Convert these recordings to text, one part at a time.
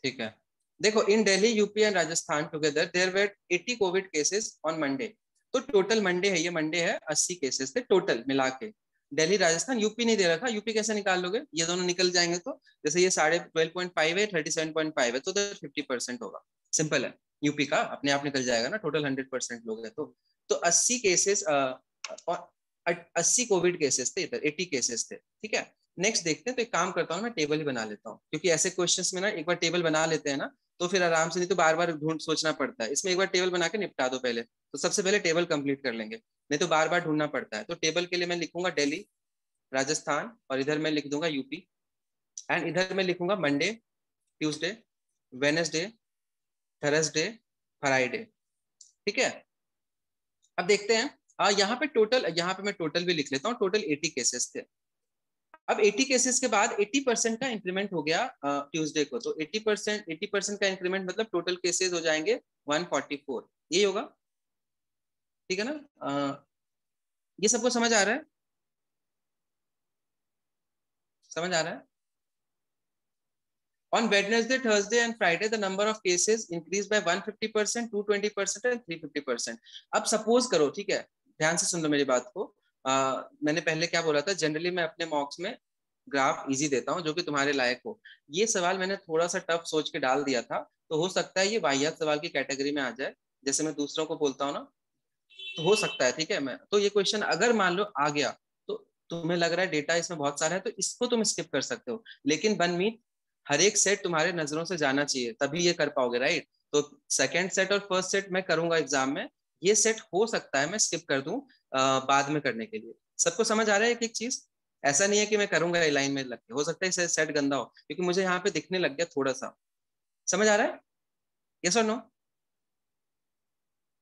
ठीक है, देखो in Delhi UP and Rajasthan together there were 80 Covid cases on Monday. तो टोटल मंडे है, ये मंडे है, 80 केसेस थे टोटल मिला के। दिल्ली राजस्थान, यूपी नहीं दे रखा, यूपी कैसे निकाल लोगे, ये दोनों निकल जाएंगे तो जैसे ये 12.5 है, 37.5 है, तो 50% होगा, सिंपल है। यूपी का अपने आप निकल जाएगा ना, टोटल 100% लोग है तो 80 केसेस, 80 कोविड केसेस थे इधर, 80 केसेस थे, ठीक है। नेक्स्ट देखते हैं, तो एक काम करता हूँ मैं टेबल ही बना लेता हूँ, क्योंकि ऐसे क्वेश्चंस में ना एक बार टेबल बना लेते हैं ना तो फिर आराम से, नहीं तो बार बार ढूंढ सोचना पड़ता है। इसमें एक बार टेबल बना के निपटा दो पहले, तो सबसे पहले टेबल कंप्लीट कर लेंगे, नहीं तो बार बार ढूंढना पड़ता है। तो टेबल के लिए मैं लिखूंगा दिल्ली, राजस्थान, और इधर मैं लिख दूंगा यूपी, एंड इधर मैं लिखूंगा Monday, Tuesday, Wednesday, Thursday, Friday, ठीक है। अब देखते हैं, यहाँ पे टोटल, यहाँ पे मैं टोटल भी लिख लेता हूँ, टोटल 80 केसेस थे। अब 80 केसेस के बाद 80% का इंक्रीमेंट हो गया ट्यूसडे को, तो 80% का इंक्रीमेंट मतलब टोटल केसेस हो जाएंगे 144, यही होगा, ठीक है ना। ये सबको समझ आ रहा है, समझ आ रहा है। On Wednesday, Thursday and Friday, the number of cases increased by 150%, 220% and 350%. अब सपोज करो, ठीक है, ध्यान से सुन लो मेरी बात को। मैंने पहले क्या बोला था, जनरली मैं अपने मॉक्स में ग्राफ इजी देता हूँ जो कि तुम्हारे लायक हो। ये सवाल मैंने थोड़ा सा टफ सोच के डाल दिया था, तो हो सकता है ये वाहियात सवाल की कैटेगरी में आ जाए, जैसे मैं दूसरों को बोलता हूँ ना, तो हो सकता है, ठीक है। मैं तो ये क्वेश्चन अगर मान लो आ गया, तो तुम्हें लग रहा है डेटा इसमें बहुत सारा है, तो इसको तुम स्किप कर सकते हो, लेकिन बनमीत हर एक सेट तुम्हारे नजरों से जाना चाहिए, तभी ये कर पाओगे, राइट। तो सेकंड सेट और फर्स्ट सेट मैं करूंगा एग्जाम में, ये सेट हो सकता है मैं स्किप कर दूं बाद में करने के लिए। सबको समझ आ रहा है एक एक चीज, ऐसा नहीं है कि मैं करूंगा लाइन में लग के, हो सकता है सेट गंदा हो, क्योंकि मुझे यहाँ पे दिखने लग गया थोड़ा सा। समझ आ रहा है, यस और नो।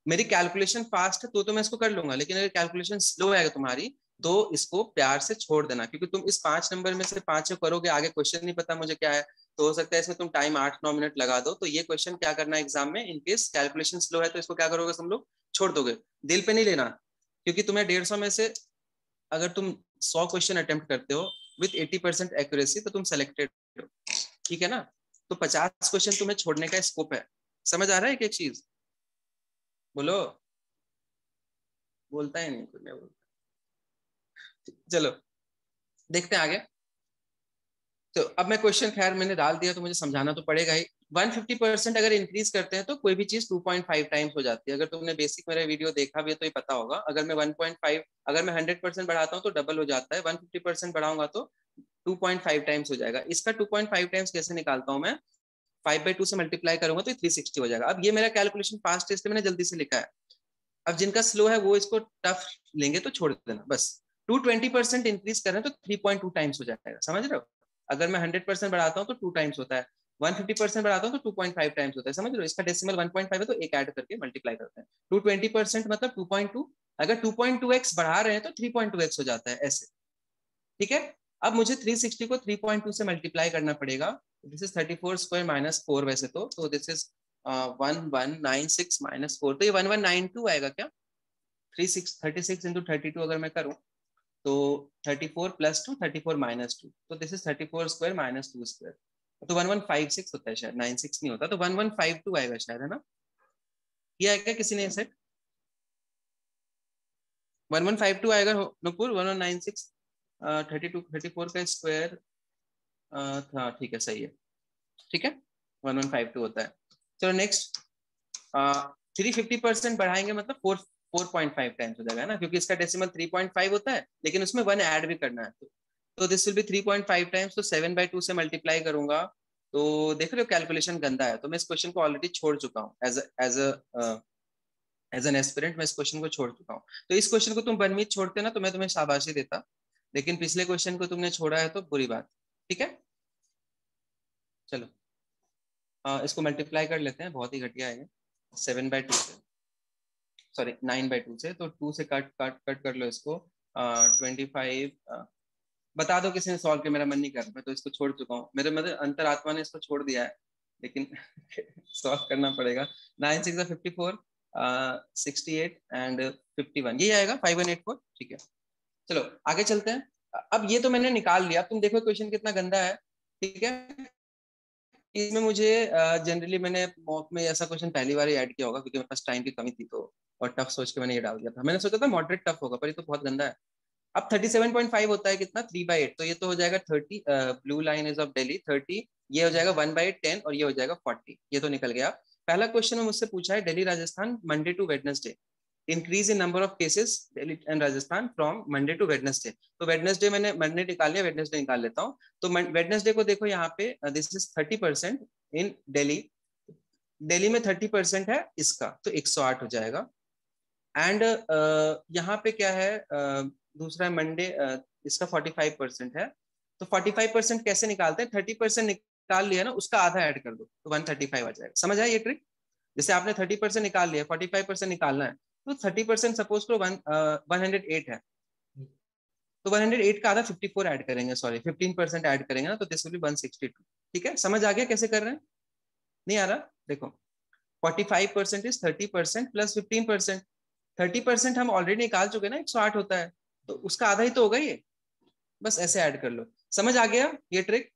मेरी कैलकुलेशन फास्ट है तो मैं इसको कर लूंगा, लेकिन अगर कैलकुलेशन स्लो है तुम्हारी, तो इसको प्यार से छोड़ देना, क्योंकि तुम इस 5 नंबर में से 5 करोगे, आगे क्वेश्चन नहीं पता मुझे क्या है, तो हो सकता है इसमें तुम टाइम 8-9 मिनट लगा दो। तो ये क्वेश्चन क्या करना है एग्जाम में, इनकेस कैलकुलेशन स्लो है तो इसको क्या करोगे तुम लोग, छोड़ दोगे, दिल पे नहीं लेना। क्योंकि तुम्हें 150 में से अगर तुम 100 क्वेश्चन अटेम्प्ट करते हो विथ 80% एक्यूरेसी, तो तुम सेलेक्टेड हो, ठीक है ना। तो 50 क्वेश्चन तुम्हें छोड़ने का स्कोप है। समझ आ रहा है एक एक चीज, बोलो, बोलता ही नहीं कुछ, नहीं बोलता। चलो देखते हैं आगे। तो अब मैं क्वेश्चन, खैर मैंने डाल दिया तो मुझे समझाना तो पड़ेगा ही। 150% अगर इंक्रीज करते हैं तो कोई भी चीज 2.5 टाइम्स हो जाती है। अगर तुमने बेसिक मेरा वीडियो देखा भी है तो ये पता होगा, अगर मैं 1.5, अगर मैं 100% बढ़ाता हूँ तो डबल हो जाता है, 150% बढ़ाऊंगा तो 2.5 टाइम्स हो जाएगा। इसका 2.5 टाइम्स कैसे निकालता हूँ मैं, 5/2 से मल्टीप्लाई करूंगा तो 360 हो जाएगा। अब ये मेरा कैलकुलेशन फास्ट है इसलिए मैंने जल्दी से लिखा है। अब जिनका स्लो है वो इसको टफ लेंगे तो छोड़ देना बस। 220% इंक्रीज कर रहे हैं तो 3.2 टाइम्स हो जाएगा, समझ रहे हो। अगर मैं 100% बढ़ाता हूँ तो 2 टाइम्स होता है, 150% बढ़ाता हूँ तो 2.5 टाइम्स होता है, समझ रहे हो। इसका डेसिमल 1.5 है तो एक ऐड करके मल्टीप्लाई करते हैं। 220% मतलब 2.2, अगर 2.2x बढ़ा रहे हैं तो 3.2x हो जाता है, ऐसे, ठीक है। अब मुझे 360 को 3.2 से मल्टीप्लाई करना पड़ेगा। दिस इज 34 स्क्वायर माइनस 4 वैसे तो दिस इज 1196 - 4, तो ये 1192 आएगा क्या। 36 इंटू 32 अगर मैं करूं तो 34 + 2, 34 - 2, तो this is 34 square minus 2 square, तो 1156 होता है शायद, 96 नहीं होता, तो 1152 आएगा शायद, है ना। ये आएगा किसी ने सेट 1152 आएगा नुपुर, 1196 32 34 का स्क्वायर था, ठीक है सही है, ठीक है, 1152 होता है। चलो नेक्स्ट, 350% बढ़ाएंगे मतलब 4.5 टाइम्स हो जाएगा, है ना, क्योंकि इसका डेसिमल 3.5 होता है, लेकिन उसमें 1 ऐड भी करना है, तो दिस विल बी 3.5 टाइम्स, तो 7/2 से मल्टीप्लाई करूंगा। तो देख रहे हो कैलकुलेशन गंदा है, तो मैं इस क्वेश्चन को ऑलरेडी छोड़ चुका हूँ एज एन एस्पिरेंट, मैं इस क्वेश्चन को छोड़ चुका हूँ। तो इस क्वेश्चन को तुम बनमीत छोड़ते ना तो मैं तुम्हें शाबाशी देता, लेकिन पिछले क्वेश्चन को तुमने छोड़ा है तो बुरी बात, ठीक है। चलो इसको मल्टीप्लाई कर लेते हैं, बहुत ही घटिया है 7/2 से, सॉरी 9/2 से, तो 2 से कट कट कट कर लो इसको, 25। बता दो किसी ने सॉल्व किया, मेरा मन नहीं कर रहा, मैं तो इसको छोड़ चुका हूँ, मेरे मतलब अंतरात्मा ने इसको छोड़ दिया है, लेकिन सॉल्व करना पड़ेगा। 9 6 54, 68 एंड 51, यही आएगा 5184, ठीक है। चलो आगे चलते हैं। अब ये तो मैंने निकाल लिया, अब तुम देखो क्वेश्चन कितना गंदा है, ठीक है। इसमें मुझे जनरली मैंने मॉक में ऐसा क्वेश्चन पहली बार ही ऐड किया होगा क्योंकि मेरे पास टाइम की कमी थी, तो और टफ सोच के मैंने ये डाल दिया था। मैंने सोचा था मॉडरेट टफ होगा, पर ये तो बहुत गंदा है। अब 37.5 होता है कितना, 3/8, तो ये तो हो जाएगा 30। Blue line is of Delhi 30, ये हो जाएगा 1/10 और ये हो जाएगा 40, ये तो निकल गया। पहला क्वेश्चन में मुझसे पूछा है Delhi Rajasthan Monday to Wednesday, increase in number of cases Delhi and Rajasthan from Monday to Wednesday. तो वेडनेसडे मैंने मंडे निकाल लिया, वेडनेसडे निकाल लेता हूँ। तो वेडनेसडे को देखो यहाँ पे, दिस इज 30% इन दिल्ली, दिल्ली में 30% है इसका, तो 108 हो जाएगा। एंड यहाँ पे क्या है, दूसरा मंडे, इसका 45% है, तो 45% कैसे निकालते हैं, 30% निकाल लिया ना, उसका आधा ऐड कर दो तो 135 आ जाएगा। समझ आया ये ट्रिक? जैसे आपने 30% निकाल लिया, 45% निकालना है, तो 30% सपोज करो 108 है, तो 108 का आधा 54 ऐड करेंगे, सॉरी 15% ऐड करेंगे ना, तो दिस विल बी 162। ठीक है, समझ आ गया कैसे कर रहे हैं? नहीं आ रहा? देखो 45% इज 30% प्लस 15%। 30% हम ऑलरेडी निकाल चुके ना, 108 होता है, तो उसका आधा ही तो होगा ये, बस ऐसे ऐड कर लो। समझ आ गया ये ट्रिक?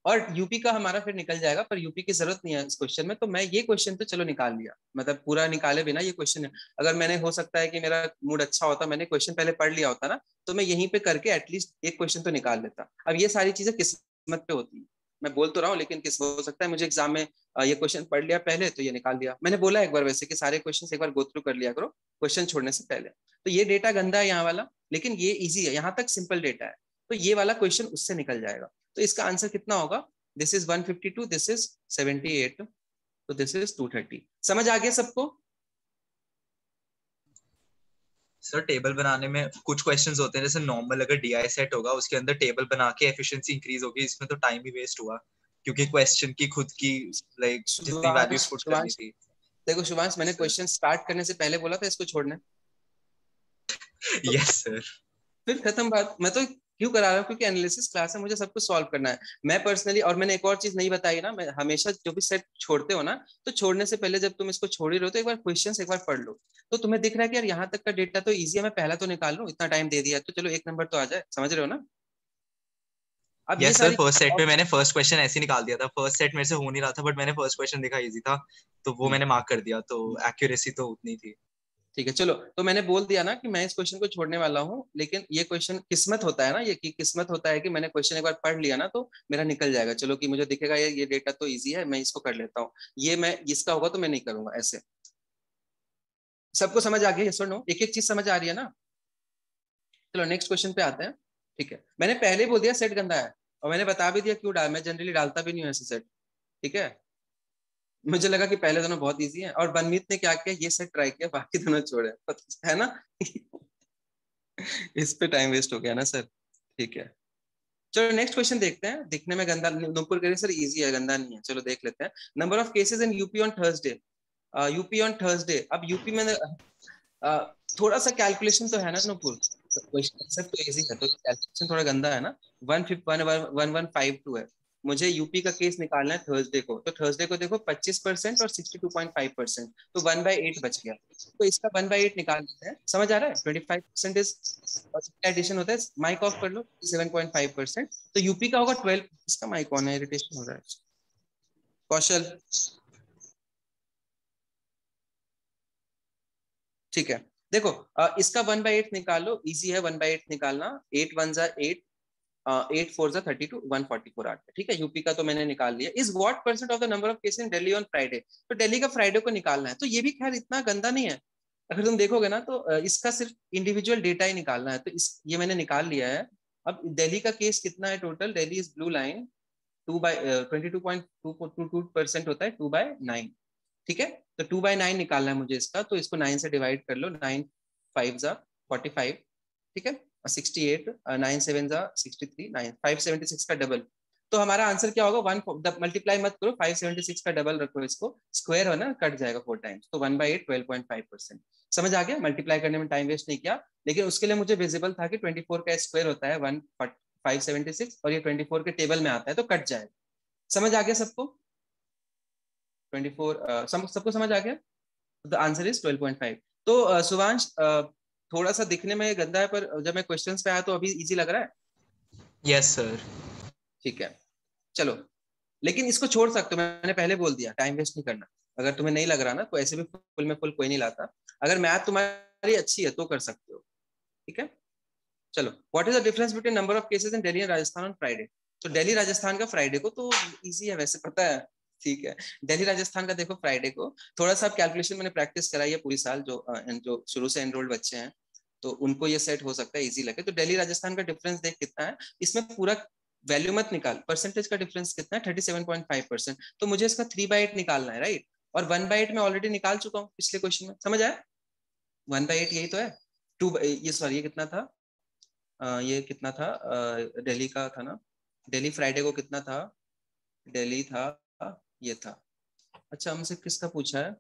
और यूपी का हमारा फिर निकल जाएगा, पर यूपी की जरूरत नहीं है इस क्वेश्चन में, तो मैं ये क्वेश्चन तो चलो निकाल लिया, मतलब पूरा निकाले बिना ये क्वेश्चन। अगर मैंने, हो सकता है कि मेरा मूड अच्छा होता, मैंने क्वेश्चन पहले पढ़ लिया होता ना, तो मैं यहीं पे करके एटलीस्ट एक क्वेश्चन तो निकाल लेता। अब ये सारी चीजें किस्मत पे होती है, मैं बोल तो रहा हूँ, लेकिन किस हो सकता है मुझे एग्जाम में ये क्वेश्चन पढ़ लिया पहले तो ये निकाल लिया। मैंने बोला एक बार वैसे कि सारे क्वेश्चन एक बार गो थ्रू कर लिया करो क्वेश्चन छोड़ने से पहले। तो ये डेटा गंदा है यहाँ वाला, लेकिन ये इजी है, यहाँ तक सिंपल डेटा है, तो ये वाला क्वेश्चन उससे निकल जाएगा। तो इसका आंसर कितना होगा, दिस इज 152, दिस इज 78, तो दिस इज 230। समझ आ गया सबको? सर टेबल बनाने में कुछ क्वेश्चंस होते हैं, जैसे नॉर्मल अगर डीआई सेट होगा उसके अंदर टेबल बना के एफिशिएंसी इंक्रीज होगी, इसमें तो टाइम ही वेस्ट हुआ क्योंकि क्वेश्चन की खुद की लाइक जितनी वैल्यूज शुभांश पुट करनी शुभांश थी। देखो शुभांश, मैंने क्वेश्चन स्टार्ट करने से पहले बोला था इसको छोड़ना, तो यस सर। फिर खत्म बात। मैं तो क्यों करा रहा हूँ, क्योंकि एनालिसिस क्लास है, मुझे सब कुछ सॉल्व करना है। मैं पर्सनली, और मैंने एक और चीज नहीं बताई ना, मैं हमेशा जो भी सेट छोड़ते हो ना, तो छोड़ने से पहले जब तुम इसको छोड़ ही रहो तो एक बार क्वेश्चंस एक बार पढ़ लो, तो तुम्हें दिख रहा है कि यार यहाँ तक का डेटा तो इजी है, मैं पहला तो निकाल लूँ, इतना टाइम दे दिया तो चलो एक नंबर तो आ जाए। समझ रहे हो ना? अब ये यस सर, सारी, फर्स्ट सेट में मैंने फर्स्ट क्वेश्चन ऐसे ही निकाल दिया था, फर्स्ट सेट मेरे से हो नहीं रहा था बट मैंने फर्स्ट क्वेश्चन देखा इजी था तो वो मैंने मार्क कर दिया, तो एक्यूरेसी तो उतनी थी। ठीक है चलो, तो मैंने बोल दिया ना कि मैं इस क्वेश्चन को छोड़ने वाला हूँ, लेकिन ये क्वेश्चन किस्मत होता है ना, ये कि किस्मत होता है कि मैंने क्वेश्चन एक बार पढ़ लिया ना तो मेरा निकल जाएगा, चलो कि मुझे दिखेगा ये डेटा तो इजी है, मैं इसको कर लेता हूँ। ये मैं, इसका होगा तो मैं नहीं करूंगा ऐसे। सबको समझ आ गया? यस और नो? एक एक चीज समझ आ रही है ना? चलो नेक्स्ट क्वेश्चन पे आते हैं। ठीक है, मैंने पहले ही बोल दिया सेट गंदा है, और मैंने बता भी दिया क्यों डाल, मैं जनरली डालता भी नहीं हूँ ऐसे सेट। ठीक है, मुझे लगा कि पहले दोनों बहुत इजी है, और बनमीत ने क्या किया, ये सेट ट्राई किया, बाकी दोनों छोड़े, है ना? इस पे टाइम वेस्ट हो गया ना सर। ठीक है, चलो नेक्स्ट क्वेश्चन देखते हैं। दिखने में गंदा, नूपुर कह रही सर इजी है, गंदा नहीं है, चलो देख लेते हैं। Number of cases in UP on Thursday, UP on Thursday. अब यूपी में थोड़ा सा कैलकुलेशन तो है ना नूपुर, क्वेश्चन तो इजी है, तो कैलकुलेशन थोड़ा गंदा है ना। 1152 है, मुझे यूपी का केस निकालना है थर्सडे को, तो थर्सडे को देखो 25% और 62.5%, तो 1/8 बच गया, तो इसका 1/8 निकाल लेते हैं। समझ आ रहा है? 25% इज, और एडिशन होता है, माइक ऑफ कर लो, 7.5%, तो यूपी का होगा 12। इसका माइक ऑन है, इरिटेशन हो रहा है। कौशल, ठीक है, देखो इसका 1/8 निकाल लो, इजी है 1/8 निकालना। 8 1 8, 8 4 32, 144 आठ। ठीक है, यूपी का तो मैंने निकाल लिया। Is what percent of the number of cases in Delhi on Friday, तो दिल्ली का फ्राइडे को निकालना है, तो ये भी खैर इतना गंदा नहीं है। अगर तुम देखोगे ना तो इसका सिर्फ इंडिविजुअल डेटा ही निकालना है, तो इस ये मैंने निकाल लिया है। अब दिल्ली का केस कितना है total, Delhi is blue line 22.22% होता है 2/9। ठीक है, तो 2/9 निकालना है मुझे इसका, तो इसको 9 से डिवाइड कर लो, 9 5 × 45। ठीक है, और 68, 9 7 × 63, 576 का डबल, तो हमारा आंसर क्या होगा, 1 मल्टीप्लाई मत करो, 576 का डबल रखो, इसको स्क्वायर हो ना, कट जाएगा 4 टाइम्स, तो 1/8 12.5%। समझ आ गया? मल्टीप्लाई करने में टाइम वेस्ट नहीं किया, लेकिन उसके लिए मुझे विजिबल था कि 24 का स्क्वायर होता है 576, और ये 24 के टेबल में आता है, तो कट जाएगा। समझ आ गया सबको? 24 सबको समझ आ गया? The answer is 12.5। तो सुवांश, थोड़ा सा दिखने में गंदा है, पर जब मैं क्वेश्चंस पे आया तो अभी इजी लग रहा है। Yes sir. ठीक है, चलो लेकिन इसको छोड़ सकते हो, मैंने पहले बोल दिया, टाइम वेस्ट नहीं करना। अगर तुम्हें नहीं लग रहा ना तो ऐसे भी फुल में फुल कोई नहीं लाता, अगर मैथ तुम्हारी अच्छी है तो कर सकते हो, ठीक है। चलो, what is the difference between number of cases in Delhi and Rajasthan on Friday. तो दिल्ली राजस्थान का फ्राइडे को तो इजी है वैसे, पता है, ठीक है। दिल्ली राजस्थान का देखो फ्राइडे को थोड़ा सा कैलकुलेशन मैंने प्रैक्टिस कराई है पूरी साल, जो शुरू से एनरोल्ड बच्चे हैं तो उनको ये सेट हो सकता है इजी लगे। तो दिल्ली राजस्थान का डिफरेंस देख कितना है, इसमें पूरा वैल्यू मत निकाल, परसेंटेज का डिफरेंस कितना है 37.5%। तो मुझे इसका 3/8 निकालना है, राइट। और 1/8 मैं ऑलरेडी निकाल चुका हूँ पिछले क्वेश्चन में, समझ आया। 1/8 यही तो है। ये सॉरी, ये कितना था, ये कितना था, दिल्ली का था ना, दिल्ली फ्राइडे को कितना था, दिल्ली था, ये था। अच्छा, हमसे किसका पूछा है,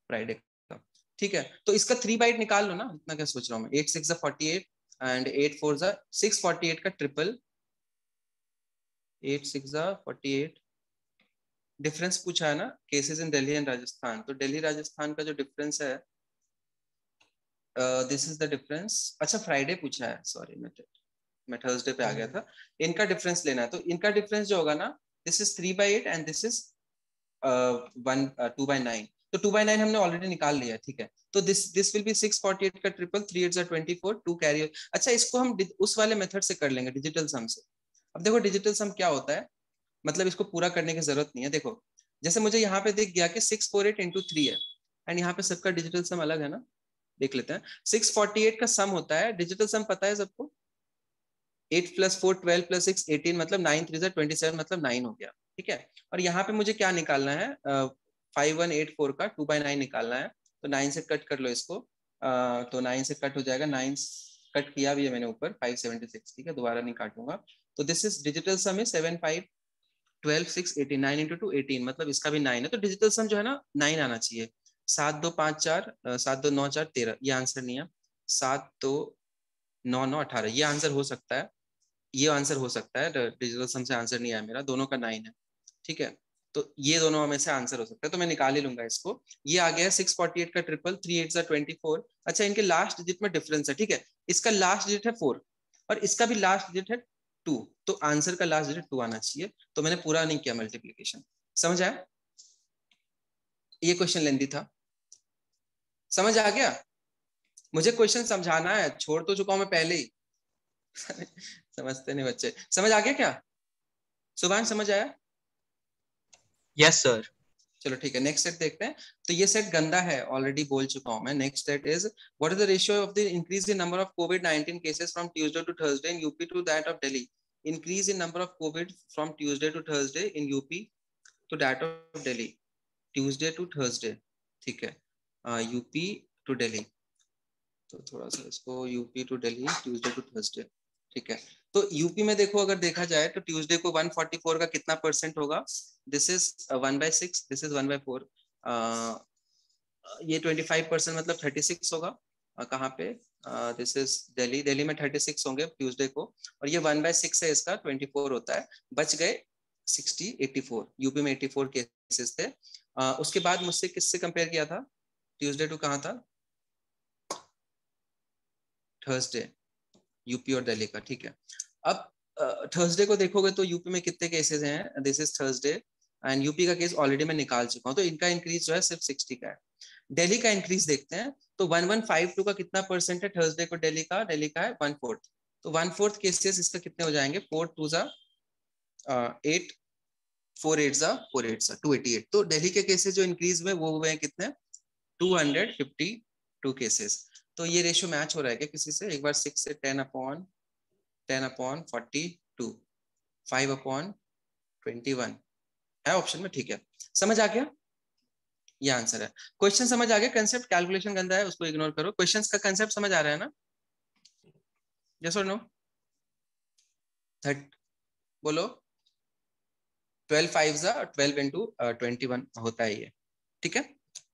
फ्राइडे का, ठीक है। तो इसका 3/8 निकाल लो ना, इतना क्या सोच रहा हूँ मैं। 8 6 48 एंड 8 4 648 का ट्रिपल, 8 6 48। डिफरेंस पूछा है ना cases in Delhi and Rajasthan, तो दिल्ली राजस्थान का जो डिफरेंस है, दिस इज द डिफरेंस। अच्छा, फ्राइडे पूछा है, सॉरी मैं थर्सडे पे आ गया था। इनका डिफरेंस लेना है, तो इनका डिफरेंस जो होगा ना, this is 3/8 and this is 2/9। तो 2/9 हमने ऑलरेडी निकाल लिया, ठीक है। तो दिस विल बी 648 का ट्रिपल, 3 8 24, 2 कैरी। अच्छा, इसको हम उस वाले मेथड से कर लेंगे, डिजिटल सम से। अब देखो डिजिटल सम क्या होता है, मतलब इसको पूरा करने की जरूरत नहीं है। देखो जैसे मुझे यहाँ पे दिख गया कि 648 इंटू 3 है, एंड यहाँ पे सबका डिजिटल सम अलग है ना, देख लेते हैं। 648 का सम होता है, डिजिटल सम पता है सबको, 8 + 4 12 + 6 18, मतलब 9 3 27, मतलब 9 हो गया, ठीक है। और यहाँ पे मुझे क्या निकालना है, 5184 का 2/9 निकालना है। तो 9 से कट कर लो इसको, तो 9 से कट हो जाएगा, 9 कट किया भी है मैंने ऊपर, 576, ठीक है, दोबारा नहीं काटूंगा। तो दिस इज डिजिटल सम है 7 5 12 6 18, 9 इंटू 2 18, मतलब इसका भी 9 है। तो डिजिटल सम जो है ना 9 आना चाहिए। 7 2 5 4, 7 2 9 4 13, ये आंसर नहीं है। 7 2 9 9 18, ये आंसर हो सकता है, ये आंसर हो सकता है। डिजिटल सम से आंसर नहीं आया मेरा, दोनों का 9 है, ठीक है। तो ये दोनों में से आंसर हो सकता है, तो मैं निकाल ही लूंगा इसको। ये आ गया 648 का ट्रिपल, 3 8 24। अच्छा, इनके लास्ट डिजिट में डिफरेंस है, ठीक है। इसका लास्ट डिजिट है 4 और इसका भी लास्ट डिजिट है 2, तो आंसर का लास्ट डिजिट 2 आना चाहिए। तो मैंने पूरा नहीं किया मल्टीप्लीकेशन, समझ आया। ये क्वेश्चन लेंदी था, समझ आ गया। मुझे क्वेश्चन समझाना है, छोड़ तो चुका हूं मैं पहले ही। समझते नहीं बच्चे, समझ आ गया क्या सुभान, समझ आया। Yes sir. चलो ठीक है, नेक्स्ट सेट देखते हैं। तो ये सेट गंदा है, ऑलरेडी बोल चुका हूं मैं। Next set is, what is the ratio of the increase in number of कोविड-19 cases from Tuesday to Thursday in UP to that of Delhi. Increase in number of COVID from Tuesday to Thursday in UP to that of Delhi, Tuesday to Thursday, ठीक है, UP to Delhi. तो थोड़ा सा इसको, UP to Delhi Tuesday to Thursday, ठीक है। तो UP में देखो, अगर देखा जाए तो ट्यूसडे को 144 का कितना परसेंट होगा, दिस इज 1/6, दिस इज 1/4, ये 25%, मतलब 36 होगा। कहाँ पे, दिस इज दिल्ली, दिल्ली में 36 होंगे ट्यूसडे को, और ये 1/6 है, इसका 24 होता है, बच गए 60 84। यूपी में 84 केसेस थे। उसके बाद मुझसे किससे कंपेयर किया था, ट्यूसडे टू कहाँ था, थर्सडे, यूपी और दिल्ली का, ठीक है। अब थर्सडे को देखोगे तो यूपी में कितने केसेस हैं, this is Thursday, and UP का केस ऑलरेडी मैं निकाल चुका हूँ, तो इनका इंक्रीज जो है सिर्फ 60 का है। दिल्ली का इंक्रीज देखते हैं, तो 1152 का कितना परसेंट है थर्सडे को, दिल्ली का है 1/4। तो 1/4 केसेस इसका कितने हो जाएंगे, 4 2 8, 4 8 4 8 288। तो दिल्ली के केसेस जो इंक्रीज हुए वो हुए हैं कितने, 252 केसेस। तो ये रेशियो मैच हो रहा है क्या किसी से, एक बार 6 से 10/42, 5/21 है ऑप्शन में, ठीक है। समझ आ गया, ये आंसर है। क्वेश्चन समझ आ गया, कंसेप्ट, कैलकुलेशन गंदा है उसको इग्नोर करो, क्वेश्चंस का कंसेप्ट समझ आ रहा है ना, यस और नो। थर्ट बोलो, 12 5 12 इंटू 21 होता है ये, ठीक है।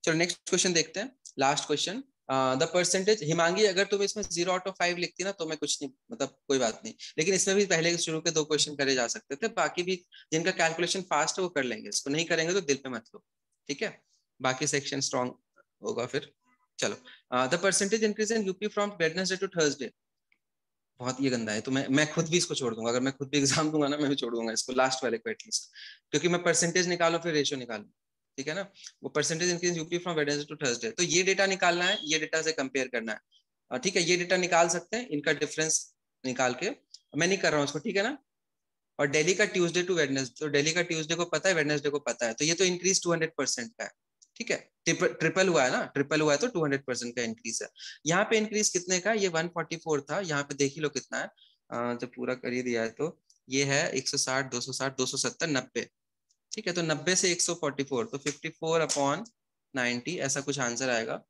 चलो नेक्स्ट क्वेश्चन देखते हैं, last question. The percentage, Himangi अगर तुम इसमें 0/5 लिखती ना तो मैं कुछ नहीं, मतलब कोई बात नहीं, लेकिन इसमें भी पहले शुरू के 2 क्वेश्चन करे जा सकते थे, बाकी भी जिनका कैलकुलेशन फास्ट है वो कर लेंगे, इसको नहीं करेंगे तो दिल पे मत लो, ठीक है, बाकी सेक्शन स्ट्रॉन्ग होगा फिर। चलो, the percentage increase in UP from Wednesday to Thursday, बहुत ये गंदा है, तो मैं खुद भी इसको छोड़ दूंगा, अगर मैं खुद भी एग्जाम दूंगा ना मैं भी छोड़ दूंगा इसको, लास्ट वाले को एटलीस्ट, क्योंकि मैं परसेंटेज निकालो फिर रेशियो निकालो, ठीक है ना। वो percentage increase UP from Wednesday to Thursday, तो ये डेटा निकालना है, ये डेटा से कंपेयर करना है, ठीक है। ये डेटा निकाल सकते हैं, इनका डिफरेंस निकाल के, मैं नहीं कर रहा हूँ इसको, ठीक है ना। और दिल्ली का ट्यूसडे टू वेडनेसडे, तो दिल्ली का ट्यूसडे को पता है, वेडनेसडे को पता है, तो ये तो इंक्रीज 200% का है, ठीक है। ट्रिपल हुआ है ना, ट्रिपल हुआ है तो 200% का इंक्रीज है। यहाँ पे इंक्रीज कितने का, ये 144 था, यहाँ पे देख ही लो कितना है, जब पूरा कर ही दिया है तो ये है 160, 260, 270, 90, ठीक है। तो 90 से 144, तो 54/90 ऐसा कुछ आंसर आएगा।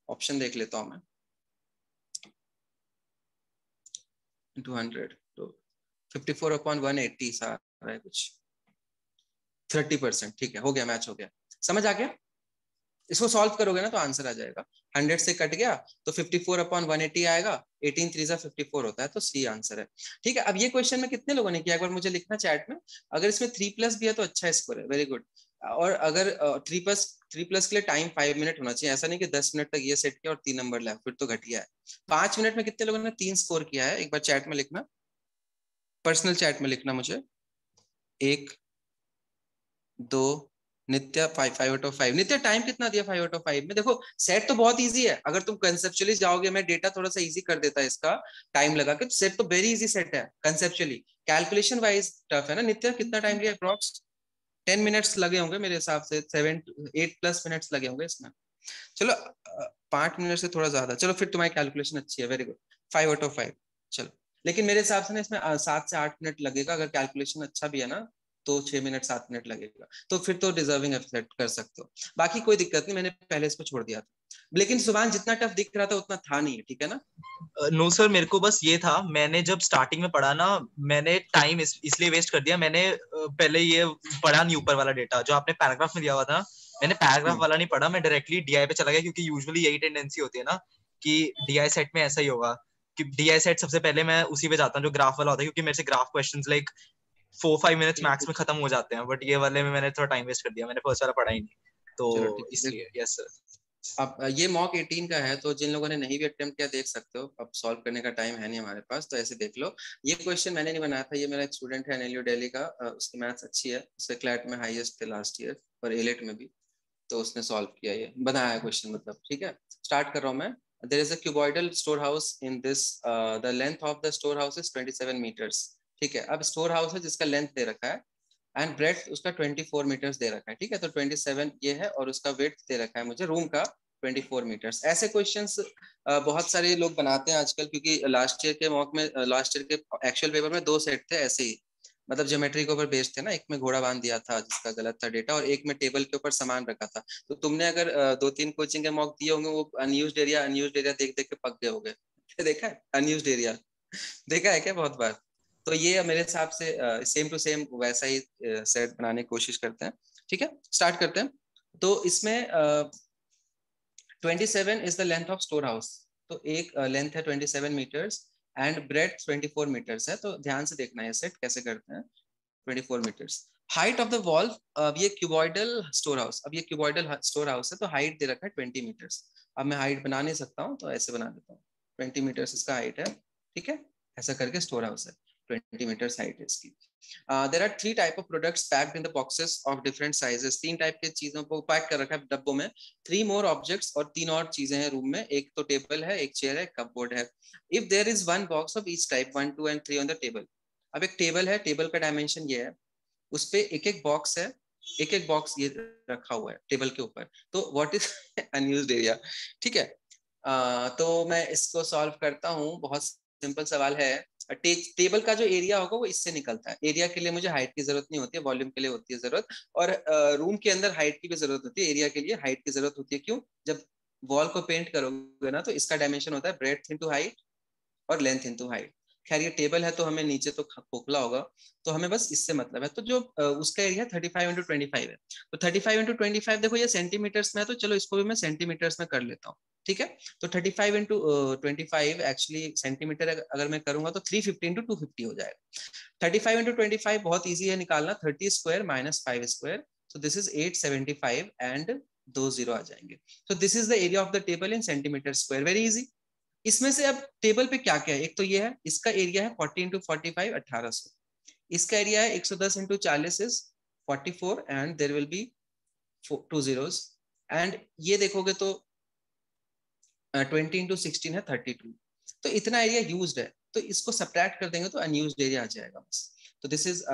ऑप्शन देख लेता हूँ मैं, 200 तो 54/180 सा आ रहा है कुछ, 30%, ठीक है, हो गया, मैच हो गया, समझ आ गया। इसको सॉल्व करोगे ना तो आंसर आ जाएगा, 100 से कट गया तो 54/180 आएगा, 18 3 जा 54 होता है, तो सी आंसर है, ठीक है। अब ये क्वेश्चन में कितने लोगों ने किया, एक बार मुझे लिखना चैट में, अगर इसमें 3+ भी है तो अच्छा स्कोर है, वेरी गुड। और अगर 3+ के लिए टाइम 5 मिनट होना चाहिए, ऐसा नहीं कि 10 मिनट तक ये सेट किया और 3 नंबर लाया, फिर तो घटिया है। 5 मिनट में कितने लोगों ने 3 स्कोर किया है, एक बार चैट में लिखना, पर्सनल चैट में लिखना मुझे, 1 2, नित्या 5/5 नित्या टाइम कितना दिया 5/5 में, देखो सेट तो बहुत इजी है, अगर तुम कंसेप्चुअली जाओगे, मैं डेटा थोड़ा सा इजी कर देता है इसका टाइम लगा के, सेट तो वेरी इजी सेट है कंसेप्चुअली, कैलकुलेशन वाइज टफ है ना। नित्या कितना टाइम लिया अप्रॉक्स, 10 मिनट्स लगे होंगे मेरे हिसाब से, 7 8+ मिनट्स लगे होंगे इसमें, चलो 5 मिनट से थोड़ा ज्यादा, चलो फिर तुम्हारी कैलकुलेशन अच्छी है, वेरी गुड, 5/5, चलो। लेकिन मेरे हिसाब से ना इसमें 7 से 8 मिनट लगेगा, अगर कैलकुलेशन अच्छा भी है ना तो 6 मिनट 7 मिनट लगेगा, तो फिर तो डिजर्विंग एक्सेप्ट कर सकते हो, बाकी कोई दिक्कत नहीं, मैंने पहले इसको छोड़ दिया था। लेकिन सुभान जितना टफ दिख रहा था उतना था नहीं, ठीक है ना। नो सर, मेरे को बस ये था, मैंने जब स्टार्टिंग में पढ़ा ना, मैंने टाइम इसलिए वेस्ट कर दिया, मैंने पहले ये पढ़ा नहीं ऊपर वाला डेटा जो आपने पैराग्राफ में दिया हुआ था, मैंने पैराग्राफ वाला नहीं पढ़ा, मैं डायरेक्टली डीआई पे चला गया, क्योंकि यूजुअली यही टेंडेंसी होती है ना कि डीआई सेट में ऐसा ही होगा, कि डीआई सेट सबसे पहले मैं उसी पे जाता हूँ जो ग्राफ वाला होता है, क्योंकि मेरे से graph questions like 4-5 minutes max में खत्म हो जाते हैं, बट ये वाले में मैंने थोड़ा टाइम वेस्ट कर दिया, मैंने फर्स्ट वाला पढ़ा ही नहीं, तो चलो ठीक है, इसलिए यस सर। अब ये मॉक 18 का है, तो जिन लोगों ने नहीं भी अटेम्प्ट किया देख सकते हो, अब सॉल्व करने का टाइम है नहीं हमारे पास, तो ऐसे देख लो। ये क्वेश्चन मैंने नहीं बनाया था, ये मेरा एक स्टूडेंट है एनएलयू दिल्ली का, उसकी मैथ्स अच्छी है, उसके क्लैट में हाईएस्ट थे लास्ट ईयर और एलेट में भी, तो उसने सॉल्व किया, ये बनाया है क्वेश्चन, मतलब ठीक है। स्टार्ट कर रहा हूँ मैं। There is a cuboidal store house in this, the length of the store house is 27 metres, ठीक है। अब स्टोर हाउस है जिसका लेंथ दे रखा है, एंड ब्रेड्थ उसका 24 मीटर्स दे रखा है, ठीक है। तो 27 ये है, और उसका वेट दे रखा है मुझे रूम का 24 मीटर्स। ऐसे क्वेश्चंस बहुत सारे लोग बनाते हैं आजकल, क्योंकि लास्ट ईयर के मॉक में, लास्ट ईयर के एक्चुअल पेपर में 2 सेट थे ऐसे ही, मतलब ज्योमेट्री के ऊपर बेस्ड थे ना, एक में घोड़ा बांध दिया था जिसका गलत था डेटा, और एक में टेबल के ऊपर सामान रखा था। तो तुमने अगर 2-3 कोचिंग के मॉक दिए होंगे, वो अनयूज्ड एरिया देख देख के पक गए होंगे। देखा है अनयूज्ड एरिया, देखा है क्या बहुत बार। तो ये मेरे हिसाब से सेम टू सेम वैसा ही सेट बनाने की कोशिश करते हैं, ठीक है। स्टार्ट करते हैं। तो इसमें 27 is the length of store house, तो एक लेंथ है 27 मीटर्स एंड ब्रेड्थ 24 मीटर्स है, तो ध्यान से देखना है सेट कैसे करते हैं। 24 metres height of the wall, अब ये क्यूबॉइडल स्टोर हाउस, अब ये क्यूबॉइडल स्टोर हाउस है, तो हाइट दे रखा है 20 मीटर्स। अब मैं हाइट बना नहीं सकता हूँ, तो ऐसे बना देता हूँ, 20 मीटर्स इसका हाइट है, ठीक है। ऐसा करके स्टोर हाउस है, 20 मीटर्स हाइट है इसकी। There are 3 type of products packed in the boxes of different sizes, 3 type के चीजों को पैक कर रखा है डब्बों में। 3 मोर ऑब्जेक्ट्स, और 3 और चीजें हैं रूम में, एक तो टेबल है, एक चेयर है, कपबोर्ड है। If there is one box of each type 1 2 and 3 on the table, अब एक टेबल है, टेबल का डायमेंशन ये है, उस पे एक एक बॉक्स है, एक एक बॉक्स ये रखा हुआ है टेबल के ऊपर, तो व्हाट इज अनयूज्ड एरिया, ठीक है। तो मैं इसको सॉल्व करता हूँ, बहुत सिंपल सवाल है। टेबल का जो एरिया होगा वो इससे निकलता है, एरिया के लिए मुझे हाइट की जरूरत नहीं होती है, वॉल्यूम के लिए होती है जरूरत, और रूम के अंदर हाइट की भी जरूरत होती है, एरिया के लिए हाइट की जरूरत होती है, क्यों, जब वॉल को पेंट करोगे ना तो इसका डायमेंशन होता है ब्रेड्थ इंटू हाइट और लेंथ इंटू हाइट। खैर ये टेबल है तो हमें नीचे तो खोखला होगा, तो हमें बस इससे मतलब है, तो जो उसका एरिया 35x25 है, तो 35x25 देखो ये सेंटीमीटर्स में है, तो चलो इसको भी मैं सेंटीमीटर्स में कर लेता हूँ, ठीक है। तो 35x25 एक्चुअली सेंटीमीटर अगर मैं करूंगा तो 350x250 हो जाएगा। 35x25 बहुत ईजी है निकालना, 30 square minus 5 square, so this is 875 and 2 0 आ जाएंगे। So this is the area of the table in centimeter square, very easy, इसमें से अब टेबल पे क्या क्या है, एक तो ये है, इसका एरिया है 40 इंटू 45 1800, इसका एरिया है 110 into 40 is 44 and there will be 2 zeros, and ये देखोगे तो 20 इंटू 16 है 32, तो इतना एरिया यूज्ड है, तो इसको सब्ट्रैक्ट कर देंगे तो अनयूज्ड एरिया आ जाएगा बस। तो दिस इज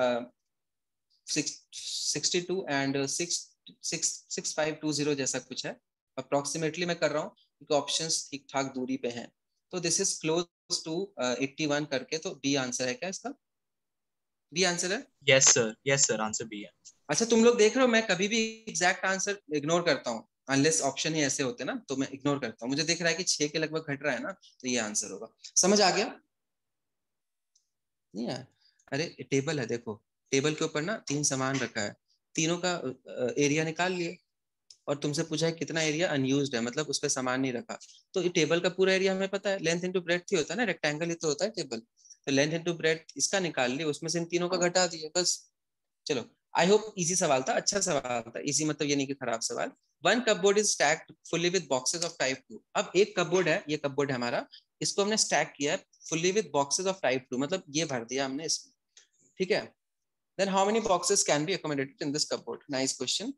62 एंड 6520 जैसा कुछ है, अप्रोक्सीमेटली मैं कर रहा हूँ क्योंकि ऑप्शंस ठीक ठाक दूरी पे हैं। तो दिस इज क्लोज टू 81 करके, तो बी आंसर है क्या इसका? बी आंसर है? यस सर आंसर बी है। अच्छा तुम लोग देख रहे हो मैं कभी भी एग्जैक्ट आंसर इग्नोर करता हूँ, अनलेस ऑप्शन ही ऐसे होते ना, तो मैं इग्नोर करता हूँ। मुझे दिख रहा है कि 6 के लगभग घट रहा है ना, तो ये आंसर होगा। समझ आ गया? नहीं है? अरे टेबल है देखो, टेबल के ऊपर ना 3 सामान रखा है, तीनों का एरिया निकाल लिए, और तुमसे पूछा है कितना एरिया अनयूज्ड है, मतलब उस पर सामान नहीं रखा। तो ये टेबल का पूरा एरिया हमें पता है, लेंथ इंटू ब्रेड्थ ही होता है ना, रेक्टेंगल ही तो होता है टेबल। तो लेंथ इंटू ब्रेड्थ इसका निकाल लिए, उसमें से इन तीनों का घटा दिए बस। चलो, आई होप इजी सवाल था, अच्छा सवाल था। इजी मतलब ये नहीं कि खराब सवाल। One cupboard is stacked fully with boxes of type 2। अब एक कपबोर्ड है, ये कपबोर्ड है हमारा, इसको हमने स्टैक किया है fully with boxes of type 2, मतलब ये भर दिया हमने इसमें, ठीक है। Then how many boxes can be accommodated in this cupboard? Nice question.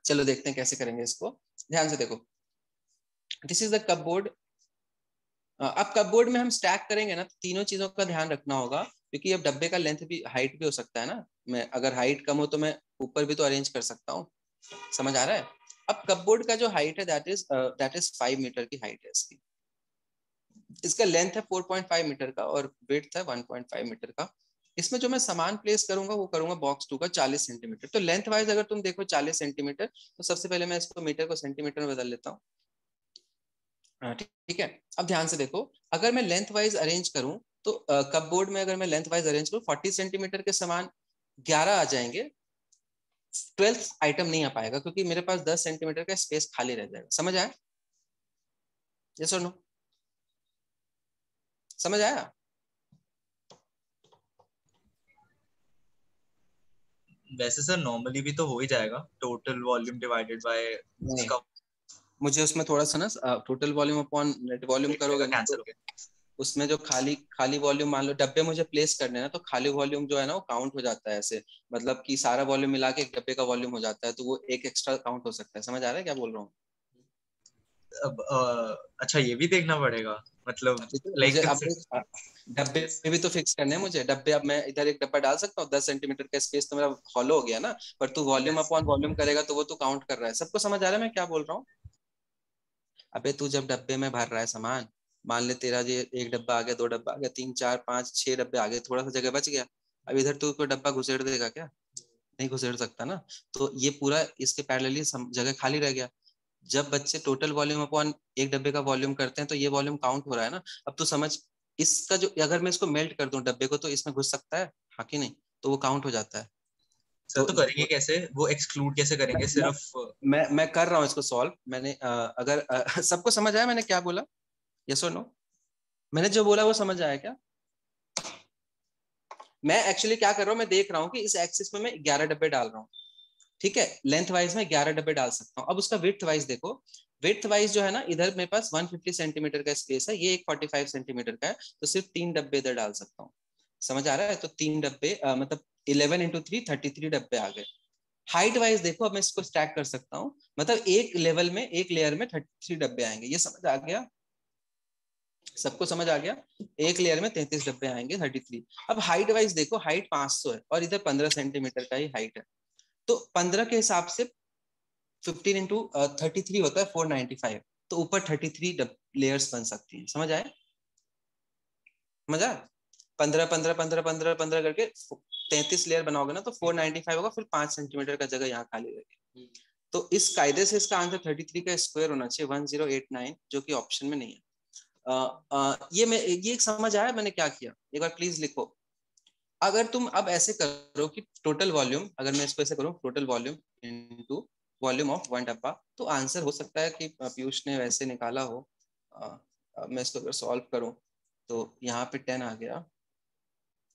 चलो देखते हैं कैसे करेंगे इसको, ध्यान से देखो। This is the cupboard. अब कपबोर्ड में हम स्टैक करेंगे ना, तो तीनों चीजों का ध्यान रखना होगा, क्योंकि अब डब्बे का लेंथ भी, हाइट भी हो सकता है ना। मैं अगर हाइट कम हो तो मैं ऊपर भी तो अरेंज कर सकता हूँ। समझ आ रहा है? अब कपबोर्ड का जो हाइट है दैट इज 5 मीटर की हाइट है इसकी। इसका लेंथ है 4.5 मीटर का और विड्थ है 1.5 मीटर का। इसमें जो मैं सामान प्लेस करूंगा वो करूंगा बॉक्स 2 का 40 सेंटीमीटर। तो लेंथ वाइज अगर तुम देखो 40 सेंटीमीटर, तो सबसे पहले मैं इसको मीटर को सेंटीमीटर में बदल लेता हूँ। ठीक है। अब ध्यान से देखो, अगर मैं लेंथ वाइज अरेंज करूं, तो कपबोर्ड में अगर मैं लेंथ वाइज अरेंज करूं 40 सेंटीमीटर के सामान 11 आ जाएंगे, 12th आइटम नहीं आ पाएगा, क्योंकि मेरे पास 10 सेंटीमीटर का स्पेस खाली रह जाएगा। समझ आया? यस और नो? समझ आया? वैसे सर नॉर्मली भी तो हो ही जाएगा, टोटल वॉल्यूम डिवाइडेड बाय नहीं, उसका मुझे उसमें थोड़ा सा ना, total volume upon net volume करोगे ना, कैंसिल तो हो गया। उसमें जो खाली खाली वॉल्यूम, मान लो डब्बे मुझे प्लेस करने हैं ना, तो खाली वॉल्यूम जो है ना वो काउंट हो जाता है ऐसे, मतलब कि सारा वॉल्यूम मिला के एक डब्बे का वॉल्यूम हो जाता है, तो वो एक एक्स्ट्रा काउंट हो सकता है। समझ आ रहा है क्या बोल रहा हूँ? अब अच्छा ये भी देखना पड़ेगा, मतलब ठीक है, मुझे लाइक अब डब्बे भी तो फिक्स करने हैं मुझे। डब्बे, अब मैं इधर एक डब्बा डाल सकता हूँ, 10 सेंटीमीटर का स्पेस तो मेरा हॉलो हो गया ना, पर तू वॉल्यूम अपॉन वॉल्यूम करेगा तो वो तो काउंट कर रहा है। सबको समझ आ रहा है मैं क्या बोल रहा हूँ? अबे तू जब डब्बे में भर रहा है सामान, मान ले तेरा ये एक डब्बा आ गया, 2 डब्बा आ गया, 3 4 5 6 डब्बे आ गए, थोड़ा सा जगह बच गया। अब इधर तू कोई डब्बा घुसेड़ देगा क्या? नहीं घुसेड़ सकता ना। तो ये पूरा इसके पैरेलली जगह खाली रह गया। जब बच्चे टोटल वॉल्यूम अपॉन एक डब्बे का वॉल्यूम करते हैं, तो ये वॉल्यूम काउंट हो रहा है ना। अब तो समझ, इसका जो, अगर मैं इसको मेल्ट कर दूं डब्बे को, तो इसमें घुस सकता है, हाँ कि नहीं? तो वो काउंट हो जाता है। सर तो तो करेंगे कैसे, वो एक्सक्लूड कैसे मैं करेंगे मैं सिर्फ मैं कर रहा हूँ इसको सॉल्व। मैंने अगर सबको समझ आया मैंने क्या बोला? यस और नो? मैंने जो बोला वो समझ आया क्या? मैं एक्चुअली क्या कर रहा हूँ, मैं देख रहा हूँ कि इस एक्सिस में मैं 11 डब्बे डाल रहा हूँ, ठीक है। लेंथ वाइज में 11 डब्बे डाल सकता हूँ। अब उसका विड्थ वाइज देखो, विड्थ वाइज जो है ना, इधर मेरे पास 150 सेंटीमीटर का स्पेस है, ये एक 45 सेंटीमीटर का है, तो सिर्फ 3 डब्बे इधर डाल सकता हूँ। समझ आ रहा है? तो 3 डब्बे मतलब 11 इंटू 3 33 डब्बे आ गए। हाइट वाइज देखो, अब मैं इसको स्टैक कर सकता हूँ, मतलब एक लेवल में, एक लेयर में 33 डब्बे आएंगे। ये समझ आ गया? सबको समझ आ गया? एक लेयर में 33 डब्बे आएंगे, 33। अब हाइट वाइज देखो, हाइट 500 है और इधर 15 सेंटीमीटर का ही हाइट है, तो 15 के हिसाब से 15 इंटू 33 होता है 495, तो ऊपर 33 लेयर्स बन सकती हैं। समझ आए? मजा? 15 15 15 15 15 करके 33 लेयर बनाओगे ना, तो 495 होगा, फिर 5 सेंटीमीटर का जगह यहाँ खाली रहेगी। तो इस कायदे से इसका आंसर 33 का स्क्वायर होना चाहिए, 1089, जो कि ऑप्शन में नहीं है। ये समझ आया मैंने क्या किया? एक बार प्लीज लिखो। अगर तुम अब ऐसे करो कि टोटल वॉल्यूम, अगर मैं इसको ऐसे करूँ, total volume into volume of one डब्बा, तो आंसर हो सकता है कि पीयूष ने वैसे निकाला हो। अब मैं इसको अगर सॉल्व करूँ, तो यहाँ पे 10 आ गया,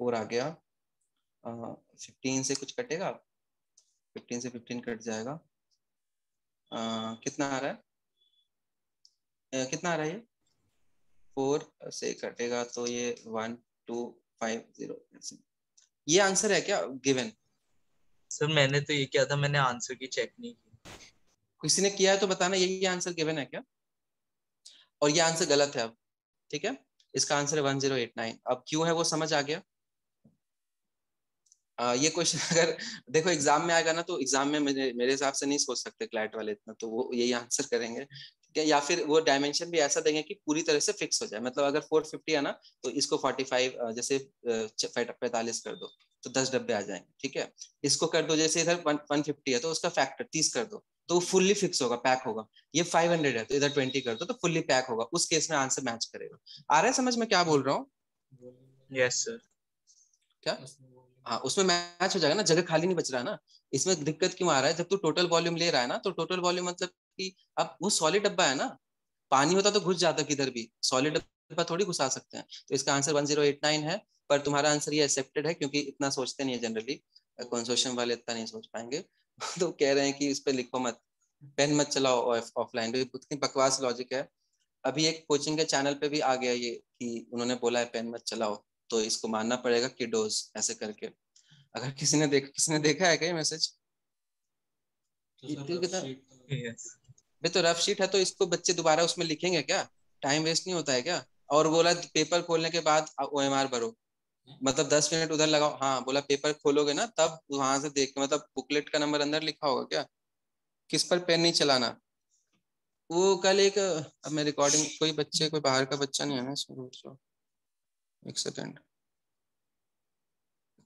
4 आ गया, 15 से कुछ कटेगा, 15 से 15 कट जाएगा। कितना आ रहा है? कितना आ रहा है ये? 4 से कटेगा तो ये 1250। ये आंसर है क्या गिवन? सर मैंने तो ये किया था, मैंने आंसर की चेक नहीं की। किसी ने किया है तो बताना यही आंसर गिवन है क्या, और ये आंसर गलत है अब। ठीक है, इसका आंसर है 1089। अब क्यों है वो समझ आ गया। ये क्वेश्चन अगर देखो एग्जाम में आएगा ना, तो एग्जाम में मेरे हिसाब से नहीं सोच सकते क्लैट वाले इतना, तो वो यही आंसर करेंगे। ठीक है, या फिर वो डायमेंशन भी ऐसा देंगे कि पूरी तरह से फिक्स हो जाए, मतलब अगर 450 है ना तो इसको 45 जैसे 45 कर दो तो 10 डब्बे आ जाएंगे। ठीक है, इसको कर दो जैसे इधर 150 है तो उसका फैक्टर 30 कर दो तो फुल्ली फिक्स होगा, पैक होगा। ये 500 है तो इधर 20 कर दो तो फुल्ली पैक होगा, उस केस में आंसर मैच करेगा। आ रहा है समझ में क्या बोल रहा हूँ? Yes sir. क्या? हाँ, उसमें मैच हो जाएगा ना, जगह खाली नहीं बच रहा है ना। इसमें दिक्कत क्यों आ रहा है, जब तू टोटल वॉल्यूम ले रहा है ना, तो टोटल वॉल्यूम मतलब कि अब वो सॉलिड डब्बा है ना, पानी होता तो घुस जाता किधर भी, सॉलिड डब्बा थोड़ी घुसा सकते हैं। तो इसका आंसर 1089 है। पर तुम्हारा आंसर ये एक्सेप्टेड है क्योंकि इतना सोचते नहीं है जनरली, कंसोर्शियम वाले इतना नहीं सोच पाएंगे। तो कह रहे हैं कि इस पे लिखो मत, पेन मत चलाओ ऑफलाइन। इतनी बकवास लॉजिक है। अभी एक कोचिंग के चैनल पे भी आ गया ये कि उन्होंने बोला है पेन मत चलाओ, तो इसको मानना पड़ेगा कि डोज ऐसे करके। अगर किसी ने देखा है क्या ये मैसेज? यस भाई तो रफ शीट है तो इसको बच्चे दोबारा उसमें लिखेंगे क्या? टाइम वेस्ट नहीं होता है क्या? और बोला पेपर खोलने के बाद OMR भरो, मतलब 10 मिनट उधर लगाओ। हाँ बोला पेपर खोलोगे ना तब वहां से देख के, मतलब बुकलेट का नंबर अंदर लिखा होगा क्या? किस पर पेन नहीं चलाना। वो कल एक, अब मैं रिकॉर्डिंग, कोई बच्चे, कोई बाहर का बच्चा नहीं है ना इसमें, रुक जाओ एक सेकेंड।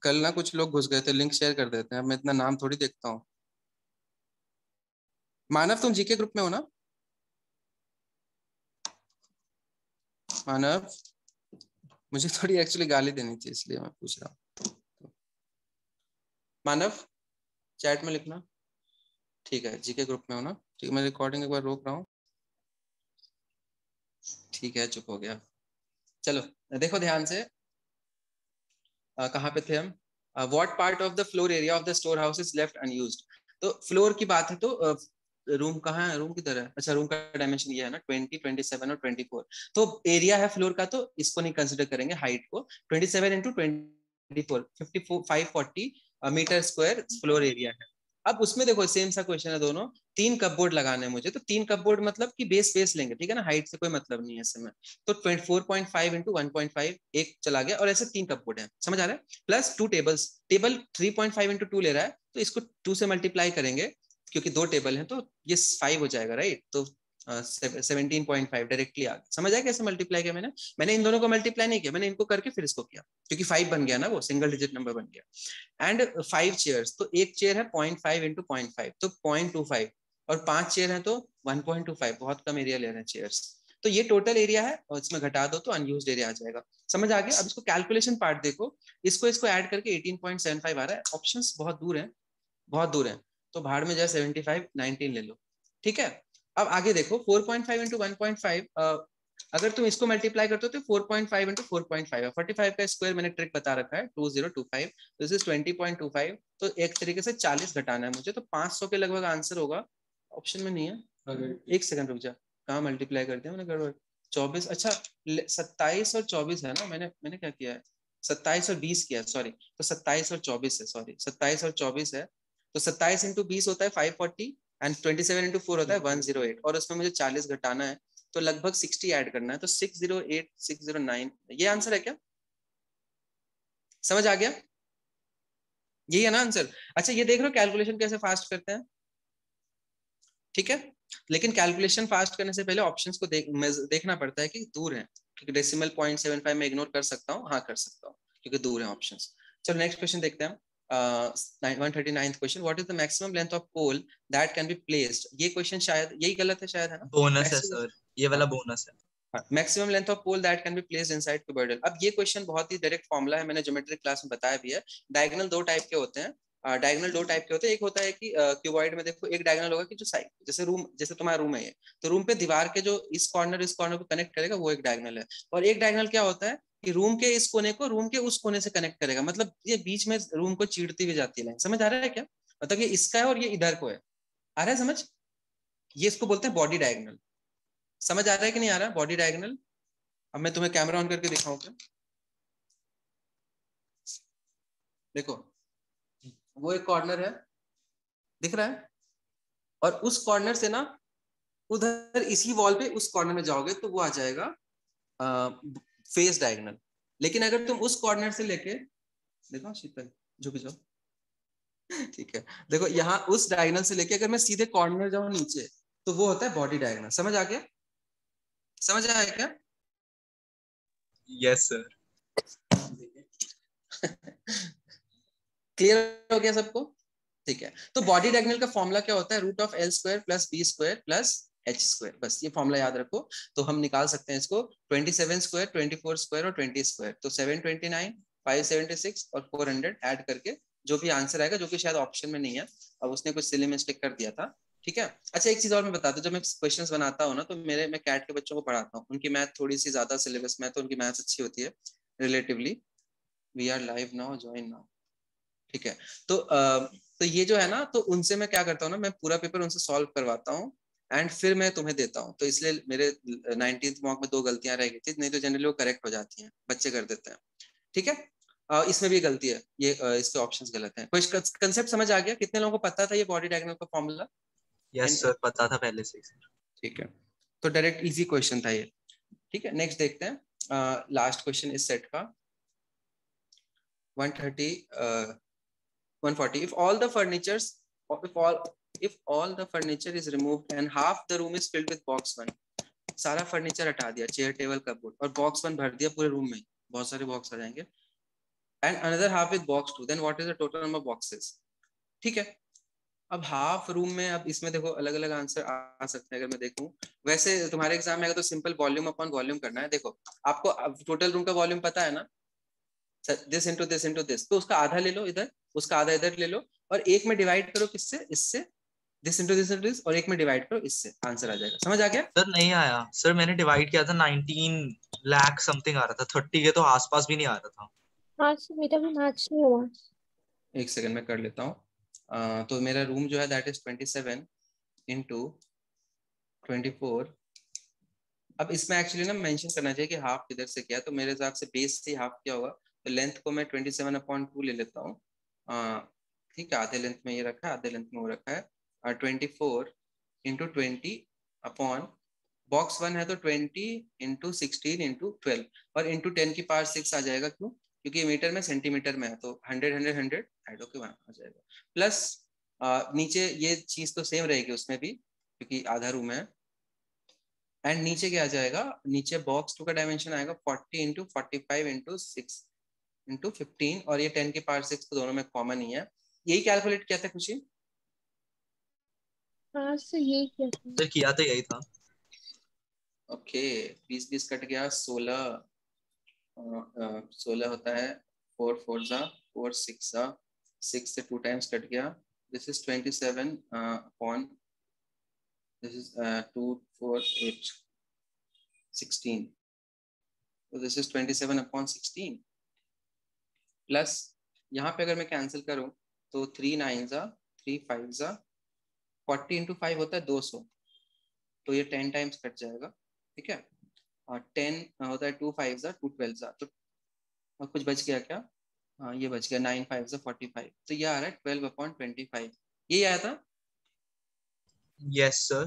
कल ना कुछ लोग घुस गए थे, लिंक शेयर कर देते हैं, अब मैं इतना नाम थोड़ी देखता हूँ। मानव तुम जीके ग्रुप में हो ना? मानव, मुझे थोड़ी एक्चुअली गाली देनी थी इसलिए मैं पूछ रहा हूँ। मानव, चैट में लिखना। ठीक है, जीके ग्रुप में हो ना? ठीक है, मैं रिकॉर्डिंग एक बार रोक रहा हूँ। ठीक है, चुप हो गया। चलो देखो ध्यान से, कहाँ पे थे हम? What part of the floor area of the store house is left unused. तो फ्लोर की बात है तो रूम कहाँ है, रूम किधर है? अच्छा, रूम का डायमेंशन ये है ना, 20, 27 और 24। तो एरिया है फ्लोर का तो इसको नहीं कंसिडर करेंगे, हाइट को। 27 × 24 540 मीटर स्क्वायर फ्लोर एरिया है। अब उसमें देखो सेम सा क्वेश्चन है दोनों। 3 कपबोर्ड लगाने हैं मुझे, तो 3 कपबोर्ड मतलब कि बेस बेस लेंगे, ठीक है ना, हाइट से कोई मतलब नहीं है ऐसे में। तो 4.5 × 1.5 एक चला गया, और ऐसे 3 कपबोर्ड है, समझ आ रहा है? प्लस 2 टेबल्स, टेबल 3.5 × 2 ले रहा है तो इसको 2 से मल्टीप्लाई करेंगे क्योंकि 2 टेबल हैं तो ये 5 हो जाएगा, राइट? तो 17.5 डायरेक्टली आ गया। समझ आया कैसे मल्टीप्लाई किया मैंने? मैंने इन दोनों को मल्टीप्लाई नहीं किया, मैंने इनको करके फिर इसको किया, क्योंकि 5 बन गया ना, वो सिंगल डिजिट नंबर बन गया। एंड 5 चेयर्स, तो एक चेयर है 0.5 × 0.5 तो 0.25, और 5 चेयर है तो 1.25, बहुत कम एरिया ले रहे हैं चेयर्स। तो ये टोटल एरिया है और इसमें घटा दो तो अनयूज्ड एरिया आ जाएगा। समझ आ गया? अब इसको कैलकुलेशन पार्ट देखो, इसको इसको ऐड करके 18.75 आ रहा है। ऑप्शंस बहुत दूर हैं, बहुत दूर हैं, तो भाड़ में जाए 75 19 ले लो। ठीक है, अब आगे देखो 4.5 × 1.5, अगर तुम इसको मल्टीप्लाई करते हो तो 4.5 × 4.5 है। 45 का स्क्वायर मैंने ट्रिक बता रखा है, 2025, दिस इज 20.25। तो एक तरीके से 40 घटाना है मुझे, तो 500 के लगभग आंसर होगा। ऑप्शन में नहीं है, एक सेकंड रुक जा, कहाँ मल्टीप्लाई कर दिया मैंने, गड़बड़। 24, अच्छा 27 और 24 है ना, मैंने मैंने क्या किया है, 27 और 20 किया, सॉरी। तो 27 और 24 है, सॉरी 27 और 24 है। तो 27 × 20 होता है 540, एंड 27 × 4 होता है 108, और उसमें मुझे 40 घटाना है तो लगभग 60 ऐड करना है, तो 608 609 ये आंसर है क्या? समझ आ गया? यही है ना आंसर? अच्छा ये देख रहे हो कैलकुलेशन कैसे फास्ट करते हैं, ठीक है? लेकिन कैलकुलेशन फास्ट करने से पहले ऑप्शंस को देखना पड़ता है कि दूर है, क्योंकि डेसिमल 0.75 में इग्नोर कर सकता हूँ, हाँ कर सकता हूँ क्योंकि दूर है ऑप्शंस। चलो नेक्स्ट क्वेश्चन देखते हैं। 139th question, what is the maximum length of pole that can be placed. ये क्वेश्चन शायद यही गलत है, शायद है ना? बोनस है मैक्सिमम, सर, ये वाला बोनस है। Maximum length of pole that can be placed inside cuboidal. अब ये क्वेश्चन बहुत ही डायरेक्ट फॉर्मूला है, मैंने ज्योमेट्री क्लास में बताया भी है। डायगोनल दो टाइप के होते हैं, डायगोनल दो टाइप के होते हैं। एक होता है कि क्यूबॉइड में देखो एक डायगोनल होगा कि जो साइड, जैसे रूम, जैसे तुम्हारा रूम है ये, तो रूम पे दीवार के जो इस कॉर्नर को कनेक्ट करेगा वो एक डायगोनल है। और एक डायगोनल क्या होता है कि रूम के इस कोने को रूम के उस कोने से कनेक्ट करेगा, मतलब ये बीच में रूम को चीरती हुई जाती है लाइन। समझ आ रहा है क्या? मतलब ये इसका है और ये इधर को है, आ रहा है समझ? ये इसको बोलते हैं बॉडी डायगोनल। समझ आ रहा है कि नहीं आ रहा बॉडी डायगोनल? अब मैं तुम्हें कैमरा ऑन करके दिखाऊं क्या? देखो वो एक कॉर्नर है, दिख रहा है, और उस कॉर्नर से ना उधर इसी वॉल पे उस कॉर्नर में जाओगे तो वो आ जाएगा फेस डायगोनल। लेकिन अगर तुम उस कॉर्नर से लेके देखो, शीतल झुक जाओ, ठीक है, देखो यहाँ उस डायगोनल से लेके अगर मैं सीधे कॉर्नर जाऊं नीचे तो वो होता है बॉडी डायगोनल। समझ आ गया? समझ आया क्या? Yes sir. क्लियर हो गया सबको? ठीक है, तो बॉडी डायगोनल का फॉर्मूला क्या होता है? Root of L square plus B square plus H square. बस ये फॉर्मूला याद रखो। तो हम निकाल सकते हैं इसको 27 स्क्वायर, 24 स्क्वायर और 20 स्क्वायर। तो 729, 576 और 400 ऐड करके जो भी आंसर आएगा, जो कि शायद ऑप्शन में नहीं है, अब उसने कुछ सिली मिस्टेक कर दिया था। ठीक है, अच्छा एक चीज और मैं बताता हूँ, जब मैं क्वेश्चंस बनाता हूँ ना तो मैं कैट के बच्चों को पढ़ाता हूँ, उनकी मैथ थोड़ी सी ज्यादा सिलेबस में, तो उनकी मैथ अच्छी होती है relatively. We are live now, join now. ठीक है, तो ये जो है ना, तो उनसे मैं क्या करता हूँ ना, मैं पूरा पेपर उनसे सॉल्व करवाता हूँ एंड फिर मैं तुम्हें देता हूँ। तो इसलिए मेरे 19th मॉक में 2 गलतियां रह गई थी, नहीं तो जनरली वो करेक्ट हो जाती हैं, बच्चे कर देते हैं। ठीक है, इसमें भी गलती है, ये इसके ऑप्शंस गलत हैं। कोई कंसेप्ट समझ आ गया? कितने लोगों को पता था ये बॉडी डायगोनल का फॉर्मूला? यस सर, पता था पहले से सर। ठीक है, तो डायरेक्ट इजी क्वेश्चन था ये। ठीक है, नेक्स्ट देखते हैं लास्ट क्वेश्चन इस सेट का 130 140। If all the furnitures, if all the furniture is removed and half the room is filled with box one, सारा फर्नीचर हटा दिया, चेयर टेबल कपबोर्ड, और बॉक्स वन भर दिया पूरे रूम में, बहुत सारे बॉक्स आ जाएंगे, and another half with box two, then what is the total number boxes? ठीक है, अब हाफ रूम में, अब इसमें देखो अलग अलग आंसर आ सकते हैं। अगर मैं देखूं, वैसे तुम्हारे एग्जाम में अगर तो सिंपल वॉल्यूम अपॉन वॉल्यूम करना है। देखो आपको टोटल रूम का वॉल्यूम पता है ना, this into this into this, तो उसका आधा ले लो इधर, उसका आधा इधर ले लो, और एक में डिवाइड करो किससे? इससे, this into this into this, और एक में डिवाइड करो इससे, आंसर आ जाएगा। समझ आ गया? सर नहीं आया सर, मैंने डिवाइड किया था 19 लाख समथिंग आ रहा था, 30 के तो आसपास भी नहीं आ रहा था। हाँ सर, मेरा भी मैच नहीं हुआ। एक सेकंड में कर लेता हूँ। तो मेरा रूम जो है दैट इज 27 इंटू 24। अब इसमें एक्चुअली ना मेंशन करना चाहिए कि हाफ किधर से किया, तो मेरे हिसाब से बेस से हाफ किया होगा, तो लेंथ को मैं 27/2 ले लेता हूँ। ठीक है, आधे लेंथ में ये रखा है, आधे लेंथ में वो रखा है, और 24 इंटू 20 अपॉन बॉक्स वन है तो 20 इंटू 16 इंटू 12, और इंटू 10 की पावर 6 आ जाएगा। क्यों? क्योंकि मीटर में सेंटीमीटर में है, तो 100 ऐड होके वहां आ जाएगा। प्लस नीचे ये चीज तो सेम रहेगी उसमें भी, क्योंकि आधा रूम है। एंड नीचे क्या आ जाएगा? नीचे बॉक्स टू का डायमेंशन आएगा 40 इंटू 45 इंटू 6 इंटू 15, और ये 10 की पावर 6 तो दोनों में कॉमन ही है। यही कैलकुलेट किया था खुशी? हाँ सर, यही किया था। सर किया तो यही था। ओके, 20 कट गया, 16 16 होता है, 4 4 जा 4 6 जा, 6 से 2 टाइम्स कट गया, this is 27 upon this is 2 4 8 16, तो दिस इज 27/16 प्लस, यहाँ पे अगर मैं कैंसिल करूं तो 3 9 जा 3 5 जा 40 इंटू 5 होता है 200, तो ये 10 टाइम्स कट जाएगा। ठीक है, और 10 होता है 2 5 जा 2 12 जा, तो और कुछ बच गया क्या? हाँ ये बच गया, 9 5 जा 45, तो ये आ रहा है 12/25, ये आया था। Yes sir.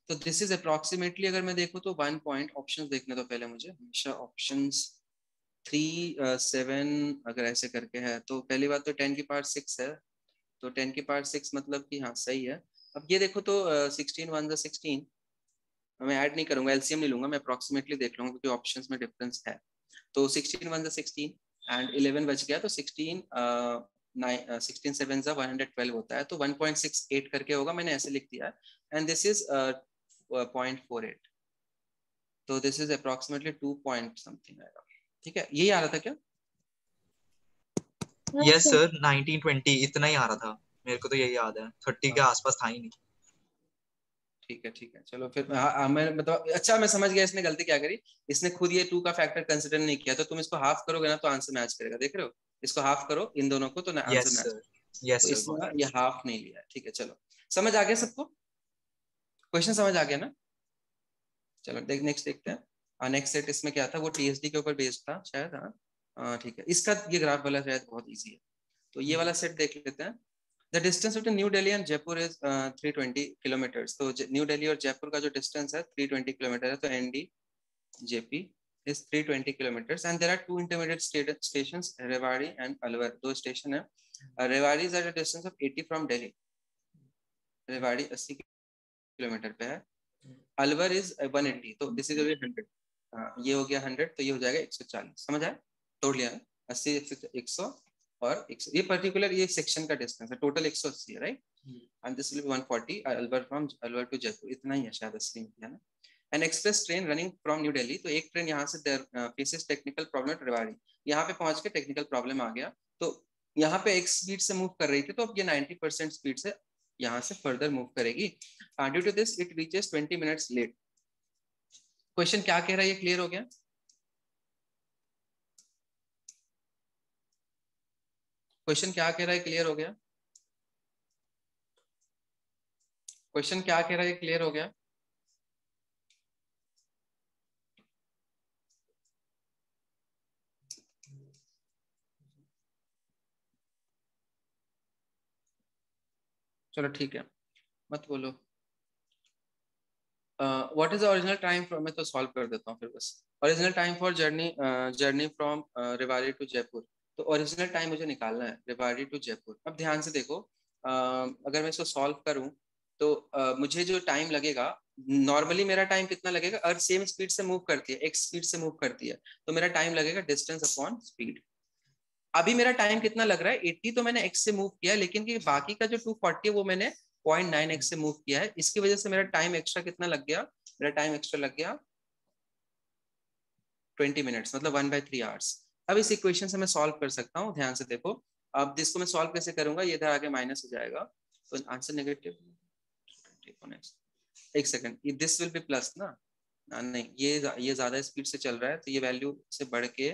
तो दिस इज अप्रोक्सीमेटली, अगर मैं देखूं तो 1 पॉइंट, ऑप्शंस देखने तो पहले मुझे, हमेशा ऑप्शंस 3 7 अगर ऐसे करके है, तो पहली बात तो 10 की पावर 6 है, तो 10 की पावर 6 मतलब कि हाँ सही है। अब ये देखो तो 16 1 जा 16, मैं ऐड नहीं करूंगा, एलसीएम नहीं लूंगा, मैं अप्रोक्सीमेटली देख लूंगा क्योंकि ऑप्शंस में डिफरेंस है। तो 16 1 जा 16 एंड 11 बच गया, तो 16 16 7 जा 112 होता है, तो 1.68 करके होगा, मैंने ऐसे लिख दिया है, एंड दिस इज 0.48, तो this is approximately 2 point something आएगा। ठीक है, यही आ रहा था क्या? हाँ यस सर। सर, 1920 इतना ही आ रहा था, मेरे को तो यही याद है, 30 के आसपास था ही नहीं। ठीक है, चलो फिर। मैं मतलब, अच्छा मैं समझ गया इसने गलती क्या करी, इसने खुद ये 2 का फैक्टर कंसिडर नहीं किया, तो तुम इसको हाफ करोगे ना तो आंसर मैच करेगा, देख रहे हो? इसको हाफ करो इन दोनों को तो answer yes match. Sir, yes तो सर, इसने ना ये हाफ नहीं लिया है। ठीक है, चलो समझ आ गया सबको? क्वेश्चन समझ आ गया ना? चलो नेक्स्ट देखते हैं। नेक्स्ट सेट इसमें क्या था, वो टीएसडी के ऊपर बेस्ड था शायद। हाँ ठीक है, इसका ये ग्राफ वाला शायद बहुत इजी है, तो ये वाला सेट देख लेते हैं। The distance between new Delhi and Jaipur is 320 kilometres. तो न्यू दिल्ली और जयपुर का जो डिस्टेंस है 320 किलोमीटर है, तो ND JP is 320 kilometers and there are two intermediate stations, Rewari and Alwar. दो स्टेशन है। Rewari is at a distance of 80 from Delhi. Rewari 80 kilometre पे है। अलवर is 180, तो दिस इज 100। ये हो गया 100, तो ये हो जाएगा 140। समझ आया? तोड़ लिया 80 100 और 100। ये पर्टिकुलर ये सेक्शन का डिस्टेंस है, टोटल 180 है, right? And this will be 140 Alwar from Alwar to Jaipur. इतना ही है शायद असली में, है ना? An express train running from New Delhi, तो एक ट्रेन यहाँ से faces technical problem at Rewari. यहाँ पे पहुंच के टेक्निकल प्रॉब्लम आ गया, तो यहाँ पे एक स्पीड से मूव कर रही थी, तो अब ये 90% स्पीड से यहाँ से फर्दर मूव करेगी। Due to this it reaches 20 minutes late. Question क्या कह रहा है, ये क्लियर हो गया? क्वेश्चन क्या कह रहा है, क्लियर हो गया? क्वेश्चन क्या कह रहा है, क्लियर हो गया? चलो ठीक है, मत बोलो। What is the original time from, मैं तो सॉल्व कर देता हूँ फिर बस। Original time for journey from Rewari to Jaipur. तो ओरिजिनल टाइम मुझे निकालना है रेवाड़ी टू जयपुर। अब ध्यान से देखो, अगर मैं इसको सॉल्व करूँ तो मुझे जो टाइम लगेगा, नॉर्मली मेरा टाइम कितना लगेगा, अर्थ सेम स्पीड से मूव करती है, एक्स स्पीड से मूव करती है, तो मेरा टाइम लगेगा डिस्टेंस अपॉन स्पीड। अभी मेरा टाइम कितना लग रहा है, 80 तो मैंने x से मूव किया है, लेकिन कि बाकी का जो 240 है वो मैंने 0.9x से मूव किया है। इसकी वजह से मेरा टाइम एक्स्ट्रा कितना लग गया, मेरा टाइम एक्स्ट्रा लग गया 20 मिनट्स, मतलब 1/3 आवर्स। अब इस इक्वेशन से मैं सॉल्व कर सकता हूँ, ध्यान से देखो। अब इसको मैं सॉल्व कैसे करूंगा, ये इधर आगे माइनस हो जाएगा, तो आंसर नेगेटिव। एक second, this will B plus ना? नहीं, ये ज्यादा स्पीड से चल रहा है, तो ये वैल्यू से बढ़ के,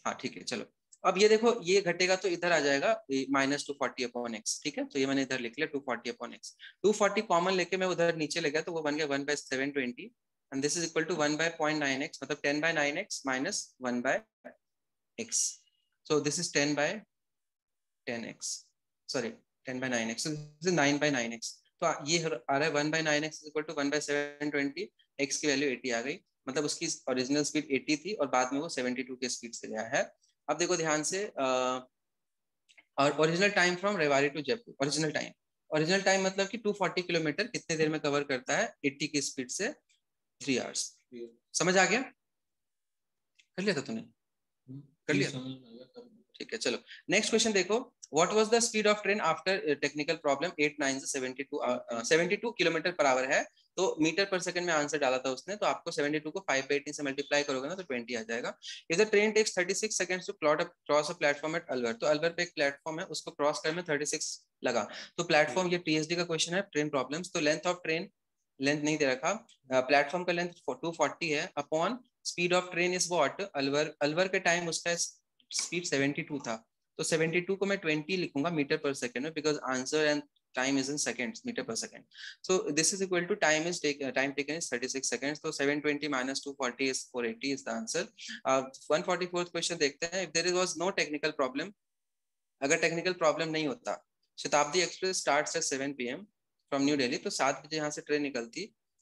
हाँ ठीक है चलो। अब ये देखो, ये घटेगा तो इधर आ जाएगा -240/x, ठीक है? तो ये मैंने इधर लिख लिया 240/x। 240 कॉमन लेके मैं उधर नीचे ले गया, तो वो बन गया 1/720 and this is equal to 1/0.9x, मतलब 10/9x minus 1/x। So this is 10/10x, sorry 10/9x, so this is 9/9x। तो ये आ रहा है 1/9x is equal to 1/720, x की वैल्यू 80 आ गई, मतलब उसकी ओरिजिनल स्पीड 80 थी और बाद में वो 72 के स्पीड से गया है। अब देखो ध्यान से, और original time from Rewari to Jaipur, original time मतलब कि 240 किलोमीटर कितने देर में कवर करता है, 80 की स्पीड से 3 आवर्स। समझ आ गया? कर लिया था तूने? कर लिया? ठीक है चलो, नेक्स्ट क्वेश्चन देखो। What was the speed of train after technical problem? 8 9 72 kilometre पर आवर है, तो मीटर पर सेकंड में आंसर डाला था उसने, तो आपको 72 को 5/18 से मल्टीप्लाई करोगे ना, तो 20 आ जाएगा। If the train takes 36 seconds to cross a platform at Alwar, तो अलवर पे एक प्लेटफॉर्म है, उसको क्रॉस करने में 36 लगा। तो प्लेटफॉर्म, ये टीएसडी का क्वेश्चन है, ट्रेन प्रॉब्लम्स। तो लेंथ ऑफ ट्रेन, लेंथ नहीं दे रखा, प्लेटफॉर्म का लेंथ 240 है, upon speed of train is what, Alwar के टाइम उसका स्पीड 72 था, तो 72 को मैं 20 लिखूंगा मीटर पर सेकंड में, because answer and time is in seconds, metre per second. So this is equal to time taken is 36 seconds, तो 720 minus 240 is 480 is the answer. 144th question देखते हैं। If there was no technical problem, अगर technical problem नहीं होता, Shatabdi express starts at 7 PM from new Delhi, तो 7 बजे यहाँ से ट्रेन निकलती,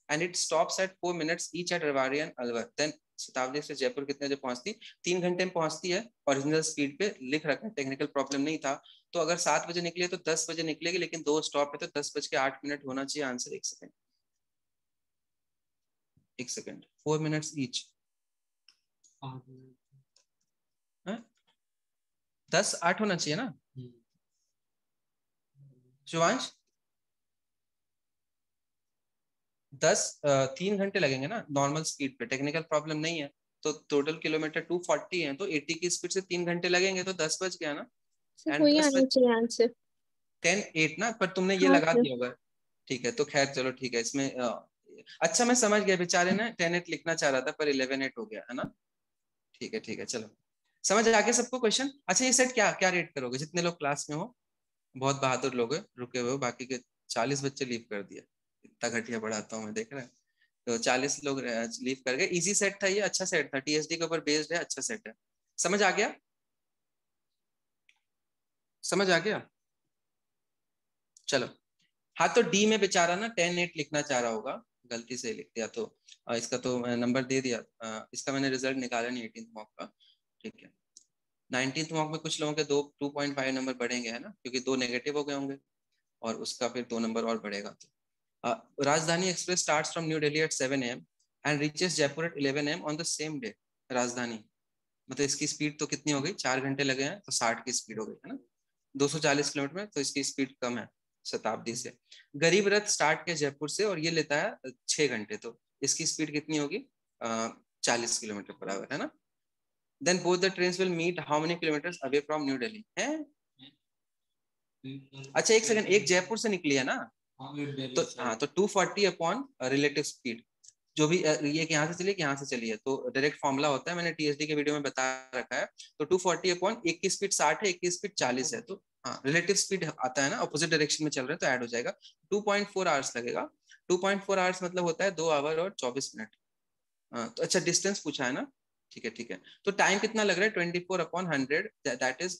and it stops at 4 minutes each at Rewari and Alwar. Then Shatabdi से जयपुर कितने बजे पहुंचती? 3 घंटे में पहुंचती है, ओरिजिनल स्पीड पे लिख रखा है, टेक्निकल प्रॉब्लम नहीं था। तो अगर 7 बजे निकले तो 10 बजे निकलेगी, लेकिन 2 स्टॉप है, तो 10:08 होना चाहिए answer. 1 second, 1 second, 4 minutes each, 10:08 होना चाहिए ना शिवांश? 3 घंटे लगेंगे ना नॉर्मल स्पीड पे, टेक्निकल प्रॉब्लम नहीं है, तो टोटल किलोमीटर 240 है, तो 80 की स्पीड से 3 घंटे लगेंगे, तो 10 बज गया ना। सिर्फ एंड वही 10 आना चाहिए आंसर। 10:08 ना, पर तुमने ये हाँ लगा सर। दिया होगा। ठीक है, तो खैर चलो ठीक है, इसमें अच्छा मैं समझ गया, बेचारे ने 10:08 लिखना चाह रहा था, पर 11:08 हो गया है ना। ठीक है चलो, समझ आ गया सबको क्वेश्चन? अच्छा ये सेट क्या क्या रेट करोगे, जितने लोग क्लास में हो? बहुत बहादुर लोग रुके हुए हो, बाकी के 40 बच्चे लीव कर दिया। इतना घटिया पढ़ाता हूँ मैं, देख रहे हैं? तो 40 लोग लीव कर गए। इजी सेट था ये, अच्छा सेट था, टीएसडी के ऊपर बेस्ड है, अच्छा सेट है। समझ आ गया? समझ आ गया? चलो। हाँ तो डी में बेचारा ना 10-8 लिखना चाह रहा होगा, गलती से लिख दिया, तो इसका तो नंबर दे दिया। इसका मैंने रिजल्ट निकाला नहीं 18th मॉक का, ठीक है। 19th मॉक में कुछ लोगों के 2.5 नंबर बढ़ेंगे, है ना, क्योंकि 2 नेगेटिव हो गए होंगे और उसका फिर 2 नंबर और बढ़ेगा। तो Rajdhani express starts from new Delhi at 7 AM and reaches Jaipur at 11 AM on the same day. Rajdhani मतलब इसकी स्पीड तो कितनी हो गई, 4 घंटे लगे हैं, तो 60 की स्पीड हो गई, है ना, 240 किलोमीटर में, तो इसकी स्पीड कम है शताब्दी से। गरीब रथ स्टार्ट किया जयपुर से और ये लेता है 6 घंटे, तो इसकी स्पीड कितनी होगी, 40 किलोमीटर पर आवर, है ना। Then both the trains will meet how many kilometres away from new Delhi है। अच्छा एक सेकंड, एक जयपुर से निकली है ना, तो हाँ, तो 240 अपॉन रिलेटिव स्पीड, जो भी ये यहाँ से चली, यहाँ से चली है, तो डायरेक्ट फॉर्मूला होता है, मैंने टीएसडी के वीडियो में बता रखा है। तो 240 अपॉन एक की स्पीड 60 है, एक की स्पीड 40 है, तो हाँ रिलेटिव स्पीड आता है ना, अपोजिट डायरेक्शन में चल रहे हैं, तो ऐड हो जाएगा। 2.4 आवर्स लगेगा। 2.4 आवर्स मतलब होता है 2 आवर और 24 मिनट। तो अच्छा डिस्टेंस पूछा है ना, ठीक है ठीक है। तो टाइम कितना लग रहा है, 24/100, दैट इज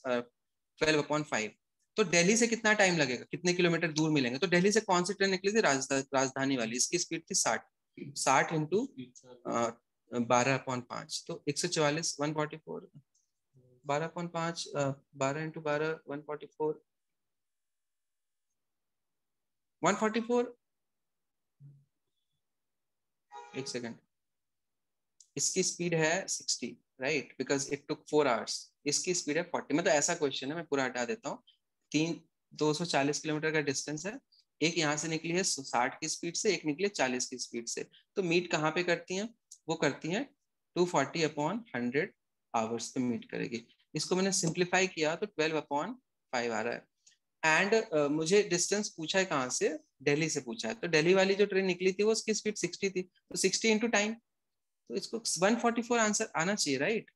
12/5। तो दिल्ली से कितना टाइम लगेगा, कितने किलोमीटर दूर मिलेंगे, तो दिल्ली से कौन सी ट्रेन निकली थी, राजधानी वाली, इसकी स्पीड थी 60 इंटू 12/5, तो 144, 144, 12/5, 12 इंटू 12, 144, 144। एक सेकेंड, इसकी स्पीड है 60, right, because it took 4 hours. इसकी स्पीड है 40। मतलब ऐसा क्वेश्चन है, मैं पूरा हटा देता हूँ। 240 किलोमीटर का डिस्टेंस है, एक यहाँ से निकली है 60 की स्पीड से, एक निकली है 40 की स्पीड से, तो मीट कहाँ पे करती हैं, वो करती हैं 240/100 आवर्स पे मीट करेगी। इसको मैंने सिंप्लीफाई किया तो 12/5 आ रहा है। एंड मुझे डिस्टेंस पूछा है कहाँ से, दिल्ली से पूछा है, तो दिल्ली वाली जो ट्रेन निकली थी वो उसकी स्पीड 60 थी, तो 60 इंटू टाइम, तो इसको 144 आंसर आना चाहिए, राइट।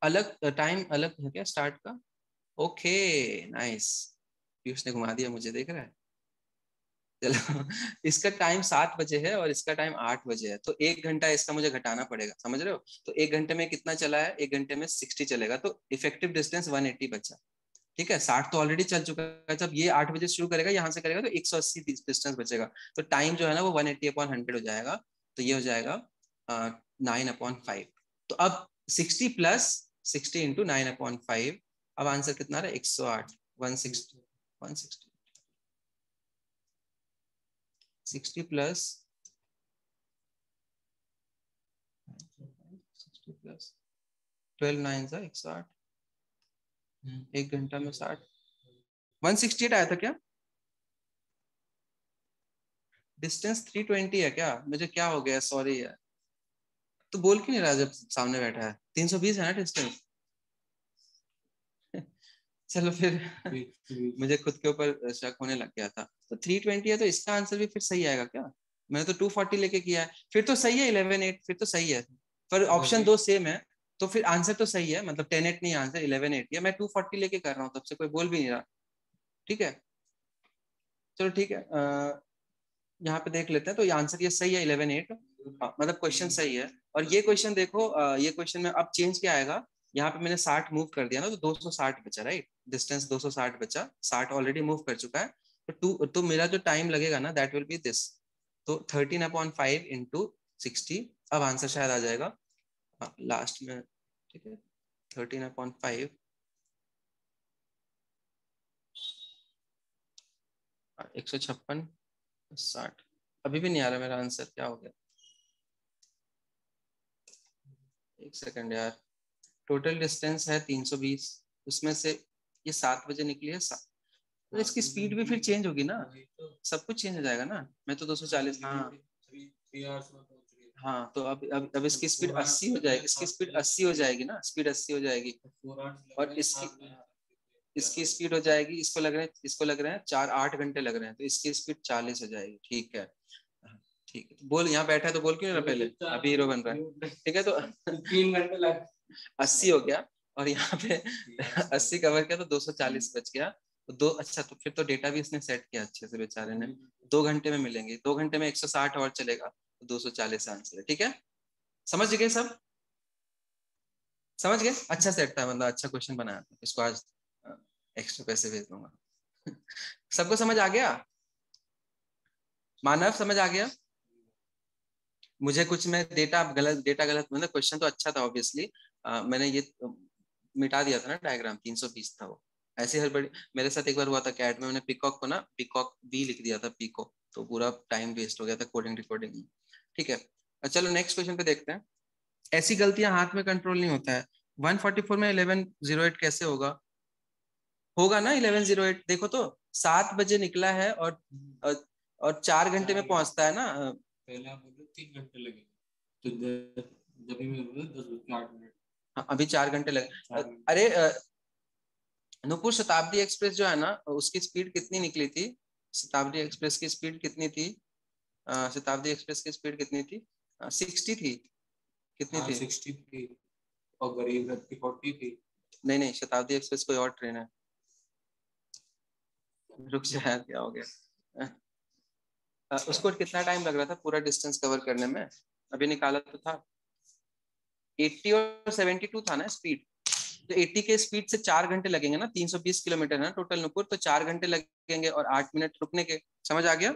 अलग टाइम अलग है क्या स्टार्ट का? ओके नाइस, पीयूष ने घुमा दिया मुझे, देख रहा है। चलो इसका टाइम 7 बजे है और इसका टाइम 8 बजे है, तो 1 घंटा इसका मुझे घटाना पड़ेगा, समझ रहे हो। तो 1 घंटे में कितना चला है, 1 घंटे में 60 चलेगा, तो इफेक्टिव डिस्टेंस 180 बचा। ठीक है, 60 तो ऑलरेडी चल चुका है, जब ये 8 बजे शुरू करेगा यहाँ से करेगा तो 180 डिस्टेंस बचेगा, तो टाइम जो है ना वो 180/100 हो जाएगा, तो ये हो जाएगा 9/5। तो अब 60 प्लस 60 इंटू 9/5, अब आंसर कितना रहा, 108, 160, 160, 60 प्लस 60 प्लस 12 9 सा 108, 1 घंटा में 60, 168 आया था क्या? डिस्टेंस 320 है क्या, मुझे क्या हो गया, सॉरी यार। तो बोल क्यों नहीं रहा जब सामने बैठा है, 320 है ना डिस्टेंस। चलो फिर मुझे खुद के ऊपर शक होने लग गया था। तो 320 है, तो इसका आंसर भी फिर सही आएगा क्या? मैंने तो 240 लेके किया है, फिर तो सही है 11/8, फिर तो सही है, पर ऑप्शन 2 सेम है, तो फिर आंसर तो सही है, मतलब 10/8 नहीं, आंसर 11/8 है। मैं 240 लेके कर रहा हूँ, तब से कोई बोल भी नहीं रहा। ठीक है, चलो ठीक है, यहाँ पे देख लेते हैं, तो ये आंसर ये सही है 11/8, मतलब क्वेश्चन सही है। और ये क्वेश्चन देखो, ये क्वेश्चन में अब चेंज क्या आएगा, यहाँ पे मैंने 60 मूव कर दिया ना, तो 260 बचा, राइट, डिस्टेंस 260 बचा, 60 ऑलरेडी मूव कर चुका है, तो मेरा जो टाइम लगेगा ना दैट विल बी दिस, तो 13/5 इंटू 60, अब आंसर शायद आ जाएगा लास्ट में, ठीक है, 13/5, 156, 60, अभी भी नहीं आ रहा मेरा आंसर, क्या हो गया, एक सेकंड यार। टोटल डिस्टेंस है 320, उसमें से ये 7 बजे निकली है, तो इसकी स्पीड भी फिर चेंज होगी ना, सब कुछ चेंज हो जाएगा ना। मैं तो 240, हाँ हाँ, तो अब इसकी स्पीड 80 हो जाएगी, इसकी स्पीड 80 हो जाएगी ना, स्पीड 80 हो जाएगी, और इसकी स्पीड हो जाएगी, इसको लग रहे हैं 4-8 घंटे लग रहे हैं, तो इसकी स्पीड 40 हो जाएगी। ठीक है, ठीक है, तो बोल, यहाँ बैठा है तो बोल क्यों नहीं रहा पहले, अभी हीरो बन रहा है। ठीक है, तो 3 घंटे लग 80 हो गया, और यहाँ पे 80 कवर किया तो 240 बच गया, दो, अच्छा तो फिर तो डेटा भी इसने सेट किया अच्छे से बेचारे ने। 2 घंटे में मिलेंगे, 2 घंटे में 160 और चलेगा तो 240 आंसर है। ठीक है, समझ गए सब? समझ गए? अच्छा सेट था, मतलब अच्छा क्वेश्चन बनाया था। इसको आज एक्स्ट्रा पैसे भेज दूंगा। सबको समझ आ गया? मानव समझ आ गया? मुझे कुछ में डेटा गलत, मतलब क्वेश्चन तो अच्छा था ऑब्वियसली, मैंने ये मिटा दिया था ना डायग्राम, 320 था वो। ऐसे हर बड़ी मेरे साथ एक बार हुआ था कैट में, मैंने पिकॉक को ना पिकॉक बी लिख दिया था पीको, तो पूरा टाइम वेस्ट हो गया था कोडिंग रिकॉर्डिंग में। ठीक है, चलो नेक्स्ट क्वेश्चन पे देखते हैं। ऐसी गलतियां हाथ में कंट्रोल नहीं होता है। 144 में 1108 कैसे होगा? होगा ना 1108, देखो तो 7 बजे निकला है और 4 घंटे में पहुंचता है ना। पहले आप बोले 3 घंटे लगे, तो जब भी मैं बोला 10 बज के 8 मिनट। हाँ, अभी 4 घंटे लगे। अरे नूपुर, शताब्दी एक्सप्रेस जो है ना, उसकी स्पीड कितनी निकली थी? शताब्दी एक्सप्रेस की स्पीड कितनी थी? शताब्दी एक्सप्रेस की स्पीड कितनी थी? 60 थी, कितनी थी? 60 थी और गरीब रथ की 40 थी। नहीं नहीं, शताब्दी एक्सप्रेस कोई और ट्रेन है। रुक जा यार, क्या हो गया? उसको कितना टाइम लग रहा था पूरा डिस्टेंस कवर करने में? अभी निकाला तो था, 80 और 72 था ना स्पीड। तो 80 के स्पीड से 4 घंटे लगेंगे ना, 320 किलोमीटर है ना टोटल नुपुर, तो 4 घंटे लगेंगे और 8 मिनट रुकने के। समझ आ गया?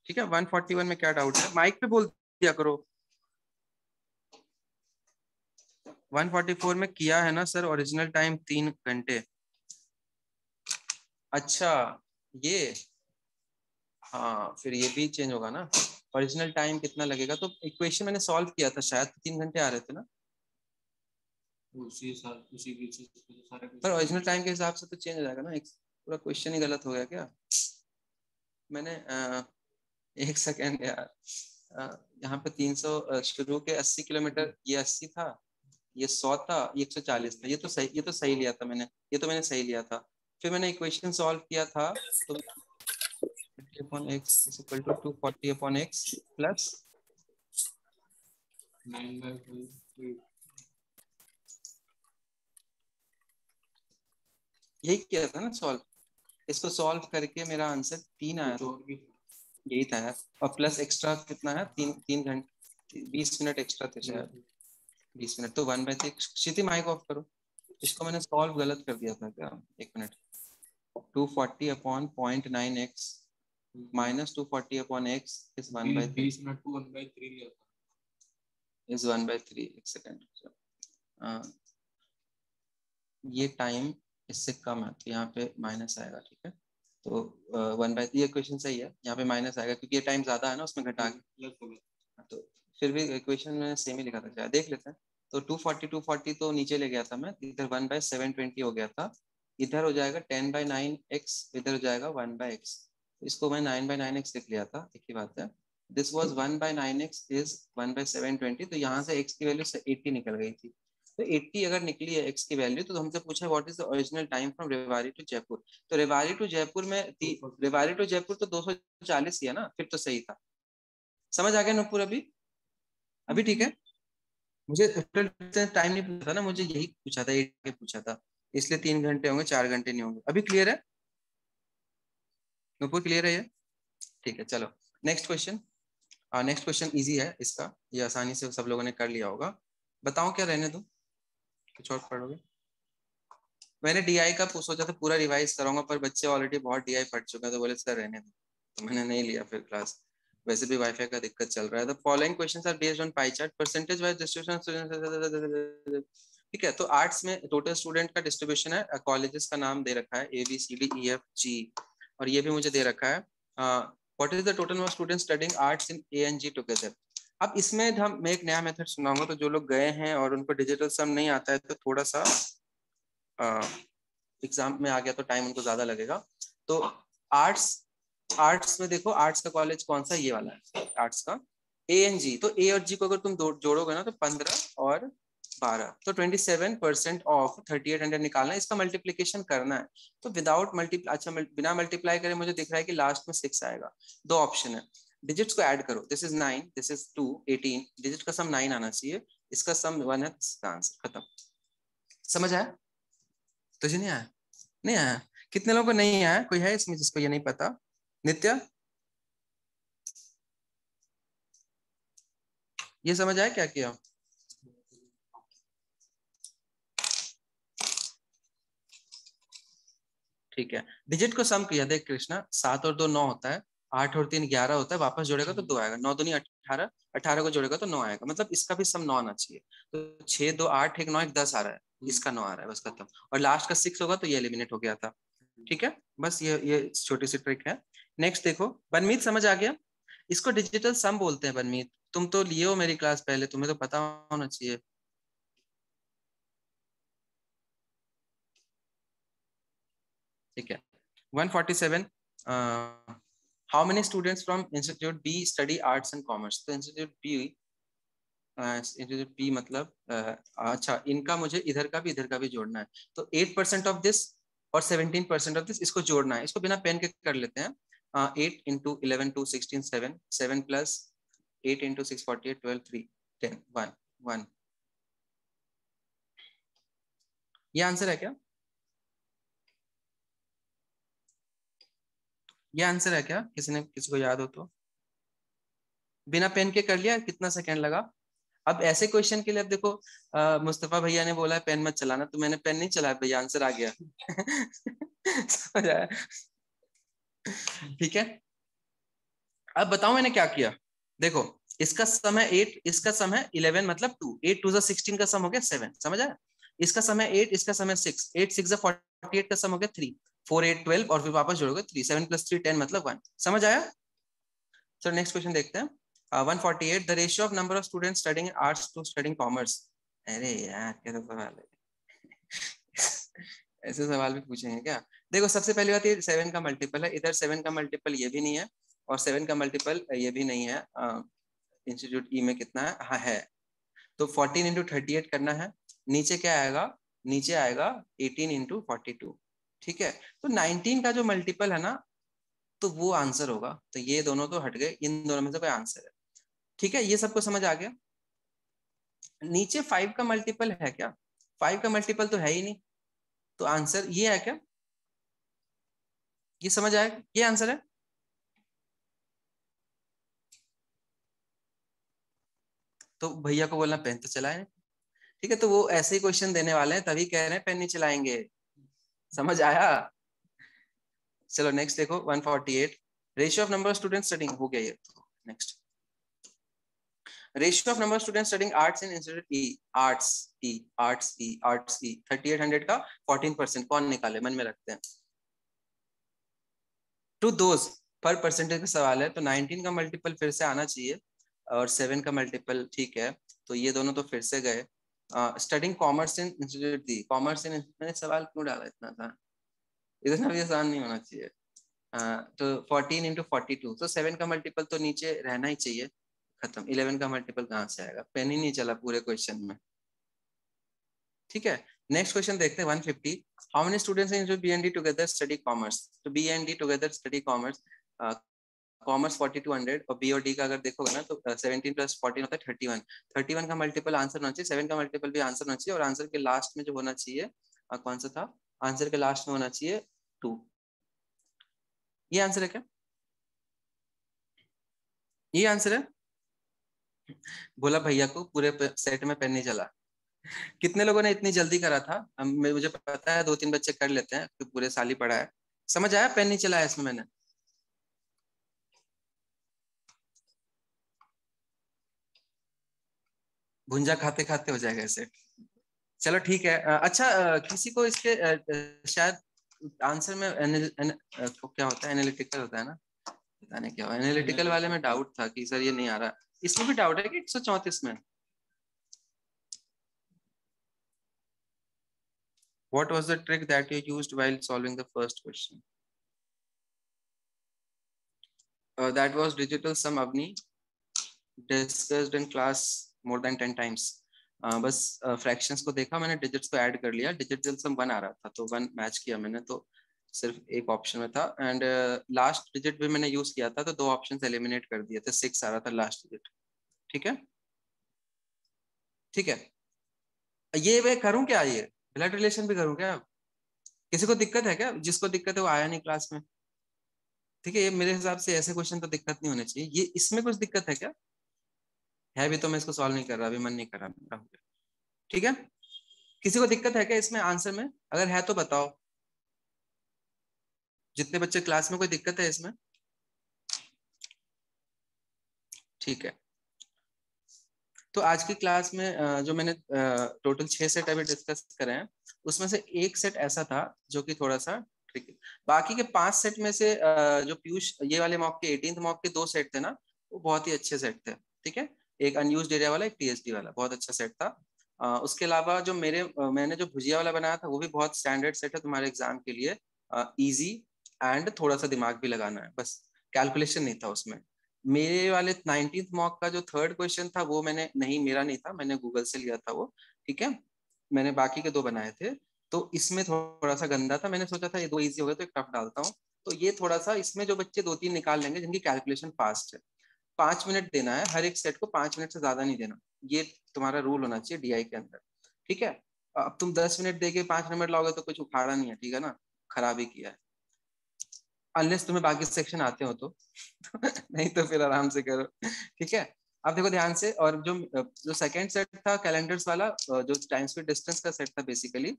ठीक है, 141 में क्या डाउट है? माइक पे बोल दिया करो। 144 में किया है ना सर, ओरिजिनल टाइम 3 घंटे। अच्छा, ये हाँ, फिर ये भी चेंज होगा ना। ओरिजिनल टाइम कितना लगेगा, तो इक्वेशन मैंने सॉल्व किया था शायद, 3 घंटे आ रहे थे ना। उसी सारे पर ओरिजिनल टाइम के हिसाब से तो चेंज हो जाएगा ना, एक पूरा क्वेश्चन ही गलत हो गया क्या? मैंने एक सेकेंड यार, यहाँ पे 300 शुरू के 80 किलोमीटर, ये 80 था, ये 100 था, ये 140 था। ये तो सही लिया था मैंने, ये तो मैंने सही लिया था। फिर मैंने इक्वेशन सॉल्व किया था, तो upon x is equal to 240 upon x plus 9/3। यही किया था ना सॉल्व। इसको सॉल्व करके मेरा आंसर 3 आया था, यही था यार। और प्लस एक्स्ट्रा कितना है, 3 घंटे 20 मिनट एक्स्ट्रा थे शायद, 20 मिनट, तो 1/3। क्षिति माइक ऑफ करो। इसको मैंने सॉल्व गलत कर दिया था क्या? 1 minute. 240 upon 0.9x minus 240 upon x is 1/3। 20 minute को 1/3 लिया था, इज 1/3। एक सेकेंड, ये टाइम इससे कम है तो यहाँ पे माइनस आएगा। ठीक है, तो 1/3, ये क्वेश्चन सही है, यहाँ पे माइनस आएगा क्योंकि ये टाइम ज्यादा है ना, उसमें घटा के। तो फिर भी इक्वेशन में सेम ही लिखा था शायद, देख लेते हैं। तो 240 तो नीचे ले गया था मैं, इधर 1/720 हो गया था, इधर हो जाएगा 10/9x, इधर हो जाएगा 1/x। इसको मैं 9/9x लिख लिया था, एक ही बात है। दिस वॉज 1/9x इज 1/720, तो यहाँ से x की वैल्यू 80 निकल गई थी। तो 80 अगर निकली है x की वैल्यू, तो हमसे पूछा what is the original time from Rewari to Jaipur. तो रेवाड़ी टू जयपुर में, रेवाड़ी टू जयपुर तो 240 ही है ना, फिर तो सही था। समझ आ गया नुपुर? अभी ठीक है। मुझे टाइम नहीं पूछा था ना, मुझे यही पूछा था, एक पूछा था, इसलिए 3 घंटे होंगे, 4 घंटे नहीं होंगे। अभी क्लियर है नुपुर? क्लियर है ये? ठीक है, चलो next question. Next question easy है इसका, ये आसानी से सब लोगों ने कर लिया होगा। बताओ क्या रहने दो, कुछ और पढ़ोगे? मैंने डीआई का सोचा था पूरा रिवाइज कराऊंगा, पर बच्चे ऑलरेडी बहुत डीआई पढ़ चुके हैं, तो बोले सर रहने दो, तो मैंने नहीं लिया फिर क्लास। वैसे भी वाईफाई का दिक्कत चल रहा है। The following questions are based on pie chart, percentage wise distribution. ठीक है, तो आर्ट्स में टोटल स्टूडेंट का डिस्ट्रीब्यूशन है, कॉलेजेस का नाम दे रखा है ABCDEFG, और ये भी मुझे दे रखा है what is the total number of students studying arts in ANG together. अब इसमें मैं एक नया मेथड सुनाऊंगा, तो जो लोग गए हैं और उनको डिजिटल सम नहीं आता है, तो थोड़ा सा एग्जाम में आ गया तो टाइम उनको ज्यादा लगेगा। तो आर्ट्स में देखो, आर्ट्स का कॉलेज कौन सा, ये वाला है आर्ट्स का ANG। तो A और G को अगर तुम जोड़ोगे ना, तो 15 और 12, तो 27% ऑफ 3800 निकालना है, इसका मल्टीप्लीकेशन करना है। तो विदाउट बिना मल्टीप्लाई करे मुझे दिख रहा है कि लास्ट में 6 आएगा। 2 ऑप्शन है, डिजिट्स को ऐड करो, this is 9, this is 2, 18, digit का सम 9 आना चाहिए, इसका सम 1 है, इसका आंसर खत्म। समझ आया? तुझे नहीं आया? नहीं आया? कितने लोगों को नहीं आया? कोई है इसमें जिसको ये नहीं पता? नित्या, ये समझ आया क्या किया? ठीक है, डिजिट को सम किया। देख कृष्णा, 7 और 2 9 होता है, 8 और 3 11 होता है, वापस जोड़ेगा तो 2 आएगा, 9 दूनी 18, 18 को जोड़ेगा तो 9 आएगा, मतलब इसका भी सम 9 आना चाहिए। तो 6 2 8 1 9 1 10 आ रहा है, इसका 9 आ रहा है, बस खत्म। और लास्ट का 6 होगा तो ये एलिमिनेट हो गया था। ठीक है, बस ये छोटी सी ट्रिक है। नेक्स्ट देखो, बनमीत समझ आ गया? इसको डिजिटल सम बोलते हैं बनमीत, तुम तो लिए हो मेरी क्लास पहले, तुम्हें तो पता होना चाहिए। ठीक है, 147, how many students from institute B study arts and commerce? तो इंस्टीट्यूट बी मतलब अच्छा, इनका मुझे इधर का भी जोड़ना है, तो 8% ऑफ दिस और 17% ऑफ दिस, इसको जोड़ना है। इसको बिना पेन के कर लेते हैं। 8 इंटू 11 2 16 7, 7 प्लस 8 इंटू 6 48 12 3 10 1 1। ये आंसर है क्या? ये आंसर है क्या? किसी को याद हो तो? बिना पेन के कर लिया, कितना सेकंड लगा? अब ऐसे क्वेश्चन के लिए, अब देखो मुस्तफा भैया ने बोला है पेन मत चलाना, तो मैंने पेन नहीं चलाया भैया, आंसर आ गया। समझ आया? ठीक है, अब बताओ मैंने क्या किया। देखो, इसका सम है 8, इसका सम है 11 मतलब 2, 8 2 16 का सम हो गया 7, समझ आया? इसका सम है 8, इसका सम है 6, 8 6 48 का सम हो गया 3, 4 8 12 और फिर वापस जोड़ोगे 3, 7 प्लस 3 10 मतलब 1। समझ आया? सर नेक्स्ट क्वेश्चन देखते हैं। 148, the ratio of number of students studying arts to studying commerce. अरे यार कैसा सवाल है। ऐसे सवाल भी पूछेंगे क्या? देखो सबसे पहली बात, ये 7 का मल्टीपल है, इधर 7 का मल्टीपल ये भी नहीं है, और 7 का मल्टीपल ये भी नहीं है। इंस्टीट्यूट ई में कितना है? हाँ है। तो 14 इंटू 38 करना है। नीचे क्या आएगा? नीचे आएगा 18 इंटू 42। ठीक है, तो 19 का जो मल्टीपल है ना, तो वो आंसर होगा। तो ये दोनों तो हट गए, इन दोनों में से कोई आंसर है। ठीक है, ये सबको समझ आ गया? नीचे 5 का मल्टीपल है क्या? 5 का मल्टीपल तो है ही नहीं, तो आंसर ये है क्या? ये समझ आया? ये आंसर है। तो भैया को बोलना पेन तो चलाए। ठीक है, तो वो ऐसे ही क्वेश्चन देने वाले हैं, तभी कह रहे हैं पेन नहीं चलाएंगे। समझ आया? चलो नेक्स्ट देखो, 148, ratio of number of students studying, हो गया ये। Next, ratio of number of students studying arts in institute E, arts E 3800 का 14%, कौन निकाले? मन में रखते हैं। टू दोज पर परसेंटेज का सवाल है, तो 19 का मल्टीपल फिर से आना चाहिए, और 7 का मल्टीपल, ठीक है, तो ये दोनों तो फिर से गए। स्टडिंग कॉमर्स इन इंस्टीट्यूट दी, कॉमर्स इन, मैंने सवाल क्यों डाला इतना था, इतना भी आसान नहीं होना चाहिए। तो 14 इंटू 42, तो 7 का मल्टीपल तो नीचे रहना ही चाहिए, खत्म। 11 का मल्टीपल कहाँ से आएगा? पेन ही नहीं चला पूरे क्वेश्चन में। ठीक है, नेक्स्ट क्वेश्चन देखते हैं। 150, how many students in B and D together study commerce? तो B and D together study commerce, commerce 4200, और बी और डी का अगर देखोगे ना, तो 17 प्लस 14 होता है 31। 31 का मल्टीपल आंसर होना चाहिए, 7 का मल्टीपल भी आंसर होना चाहिए, और आंसर के लास्ट में जो होना चाहिए, कौन सा था? आंसर के लास्ट में होना चाहिए 2। ये आंसर है क्या? ये आंसर है? बोला भैया को पूरे सेट में पेन नहीं चला। कितने लोगों ने इतनी जल्दी करा था? मुझे पता है 2-3 बच्चे कर लेते हैं, तो पूरे साल ही पढ़ा है। समझ आया? पेन नहीं चलाया इसमें मैंने। भुंजा खाते खाते हो जाएगा ऐसे। चलो ठीक है। अच्छा, किसी को इसके शायद आंसर में क्या होता है? एनालिटिकल होता है ना? पता नहीं क्या हुआ, एनालिटिकल वाले में डाउट था कि सर ये नहीं आ रहा। इसमें भी डाउट है कि 134 में? What was the trick that you used while solving the first question? That was digital sum, Avni. Discussed in class more than 10 times. बस फ्रैक्शंस को देखा मैंने, डिजिट्स को ऐड कर लिया, डिजिटल सम 1 आ रहा था तो 1 मैच किया मैंने, तो सिर्फ एक ऑप्शन में था, एंड लास्ट डिजिट भी मैंने यूज किया था, तो 2 ऑप्शंस एलिमिनेट कर दिए थे, 6 आ रहा था लास्ट डिजिट। ठीक है, ठीक है। ये मैं करूं क्या? ये ब्लड रिलेशन भी करूं क्या? किसी को दिक्कत है क्या? जिसको दिक्कत है वो आया नहीं क्लास में, ठीक है। ये मेरे हिसाब से ऐसे क्वेश्चन तो दिक्कत नहीं होने चाहिए। ये इसमें कुछ दिक्कत है क्या? है भी तो मैं इसको सॉल्व नहीं कर रहा, अभी मन नहीं कर रहा मेरा। ठीक है, किसी को दिक्कत है क्या इसमें आंसर में? अगर है तो बताओ। जितने बच्चे क्लास में, कोई दिक्कत है इसमें? ठीक है, तो आज की क्लास में जो मैंने टोटल 6 सेट अभी डिस्कस करे हैं, उसमें से एक सेट ऐसा था जो कि थोड़ा सा ट्रिकी। बाकी के 5 सेट में से जो पीयूष ये वाले मॉक के 18th मॉक के 2 सेट थे ना, वो बहुत ही अच्छे सेट थे। ठीक है, एक अनयूज्ड एरिया वाला, एक टीएसडी वाला, बहुत अच्छा सेट था। उसके अलावा जो मैंने जो भुजिया वाला बनाया था वो भी बहुत स्टैंडर्ड सेट है तुम्हारे एग्जाम के लिए। इजी एंड थोड़ा सा दिमाग भी लगाना है, बस कैलकुलेशन नहीं था उसमें। मेरे वाले 19th मॉक का जो 3rd क्वेश्चन था वो मैंने नहीं, मेरा नहीं था, मैंने गूगल से लिया था वो। ठीक है, मैंने बाकी के 2 बनाए थे, तो इसमें थोड़ा सा गंदा था। मैंने सोचा था ये 2 इजी हो गए तो एक टफ डालता हूँ। तो ये थोड़ा सा, इसमें जो बच्चे 2-3 निकाल लेंगे जिनकी कैलकुलेशन फास्ट है, 5 मिनट देना है हर एक सेट को, 5 मिनट से ज्यादा नहीं देना। ये तुम्हारा रूल होना चाहिए डीआई के अंदर। ठीक है, अब तुम 10 मिनट देके 5 नंबर लाओगे तो कुछ उखाड़ा नहीं है, ठीक है ना, खराब ही किया है। अनलेस तुम्हें बाकी सेक्शन आते हो तो नहीं तो फिर आराम से करो। ठीक है, अब देखो ध्यान से। और जो सेकंड सेट था कैलेंडर्स वाला, जो टाइम स्पीड डिस्टेंस का सेट था बेसिकली,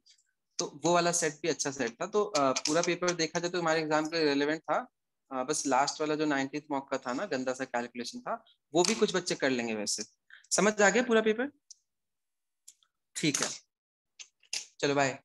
तो वो वाला सेट भी अच्छा सेट था। तो पूरा पेपर देखा जाए तो हमारे एग्जाम के रिलेवेंट था। बस लास्ट वाला जो 19th मॉक का था ना, गंदा सा कैलकुलेशन था, वो भी कुछ बच्चे कर लेंगे वैसे। समझ आ गया पूरा पेपर? ठीक है, चलो बाय।